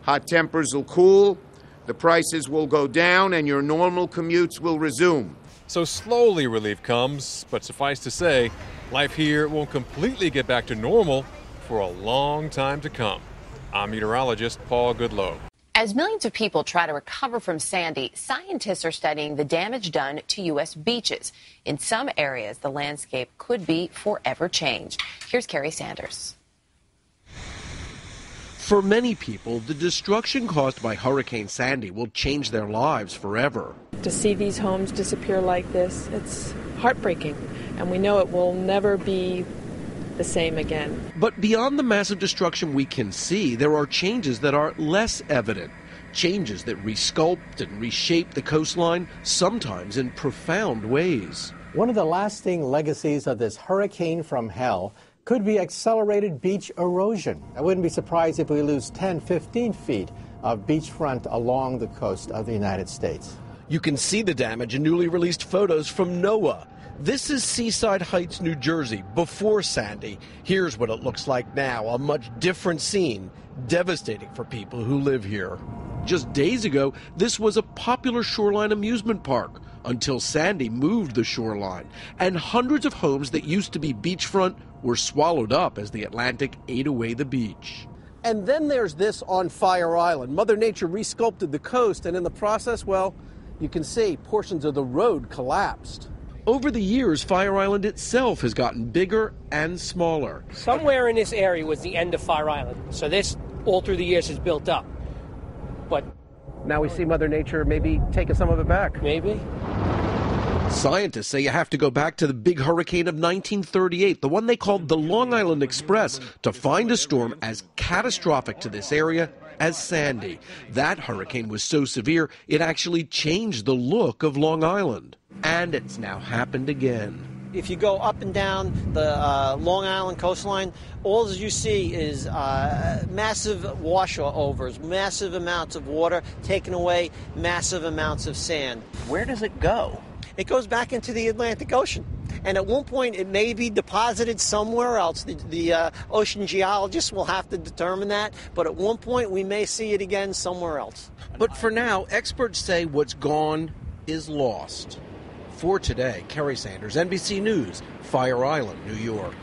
[SPEAKER 9] hot tempers will cool, the prices will go down, and your normal commutes will resume.
[SPEAKER 28] So slowly relief comes, but suffice to say, life here won't completely get back to normal for a long time to come. I'm meteorologist Paul Goodloe.
[SPEAKER 11] As millions of people try to recover from Sandy, scientists are studying the damage done to U.S. beaches. In some areas, the landscape could be forever changed. Here's Kerry Sanders.
[SPEAKER 13] For many people, the destruction caused by Hurricane Sandy will change their lives forever.
[SPEAKER 14] To see these homes disappear like this, it's heartbreaking, and we know it will never be the same again.
[SPEAKER 13] But beyond the massive destruction we can see, there are changes that are less evident. Changes that resculpt and reshape the coastline, sometimes in profound ways.
[SPEAKER 16] One of the lasting legacies of this hurricane from hell could be accelerated beach erosion. I wouldn't be surprised if we lose 10, 15 feet of beachfront along the coast of the United States.
[SPEAKER 13] You can see the damage in newly released photos from NOAA. This is Seaside Heights, New Jersey, before Sandy. Here's what it looks like now, a much different scene, devastating for people who live here. Just days ago, this was a popular shoreline amusement park until Sandy moved the shoreline, and hundreds of homes that used to be beachfront were swallowed up as the Atlantic ate away the beach. And then there's this on Fire Island. Mother Nature resculpted the coast, and in the process, well, you can see portions of the road collapsed. Over the years, Fire Island itself has gotten bigger and smaller.
[SPEAKER 30] Somewhere in this area was the end of Fire Island, so this all through the years has built up. But
[SPEAKER 13] now we see Mother Nature maybe taking some of it back.
[SPEAKER 30] Maybe.
[SPEAKER 13] Scientists say you have to go back to the big hurricane of 1938, the one they called the Long Island Express, to find a storm as catastrophic to this area as Sandy. That hurricane was so severe, it actually changed the look of Long Island. And it's now happened again.
[SPEAKER 17] If you go up and down the Long Island coastline, all you see is massive washovers, massive amounts of water taking away massive amounts of sand.
[SPEAKER 13] Where does it go?
[SPEAKER 17] It goes back into the Atlantic Ocean. And at one point, it may be deposited somewhere else. The ocean geologists will have to determine that. But at one point, we may see it again somewhere else.
[SPEAKER 13] But for now, experts say what's gone is lost. For today, Kerry Sanders, NBC News, Fire Island, New York.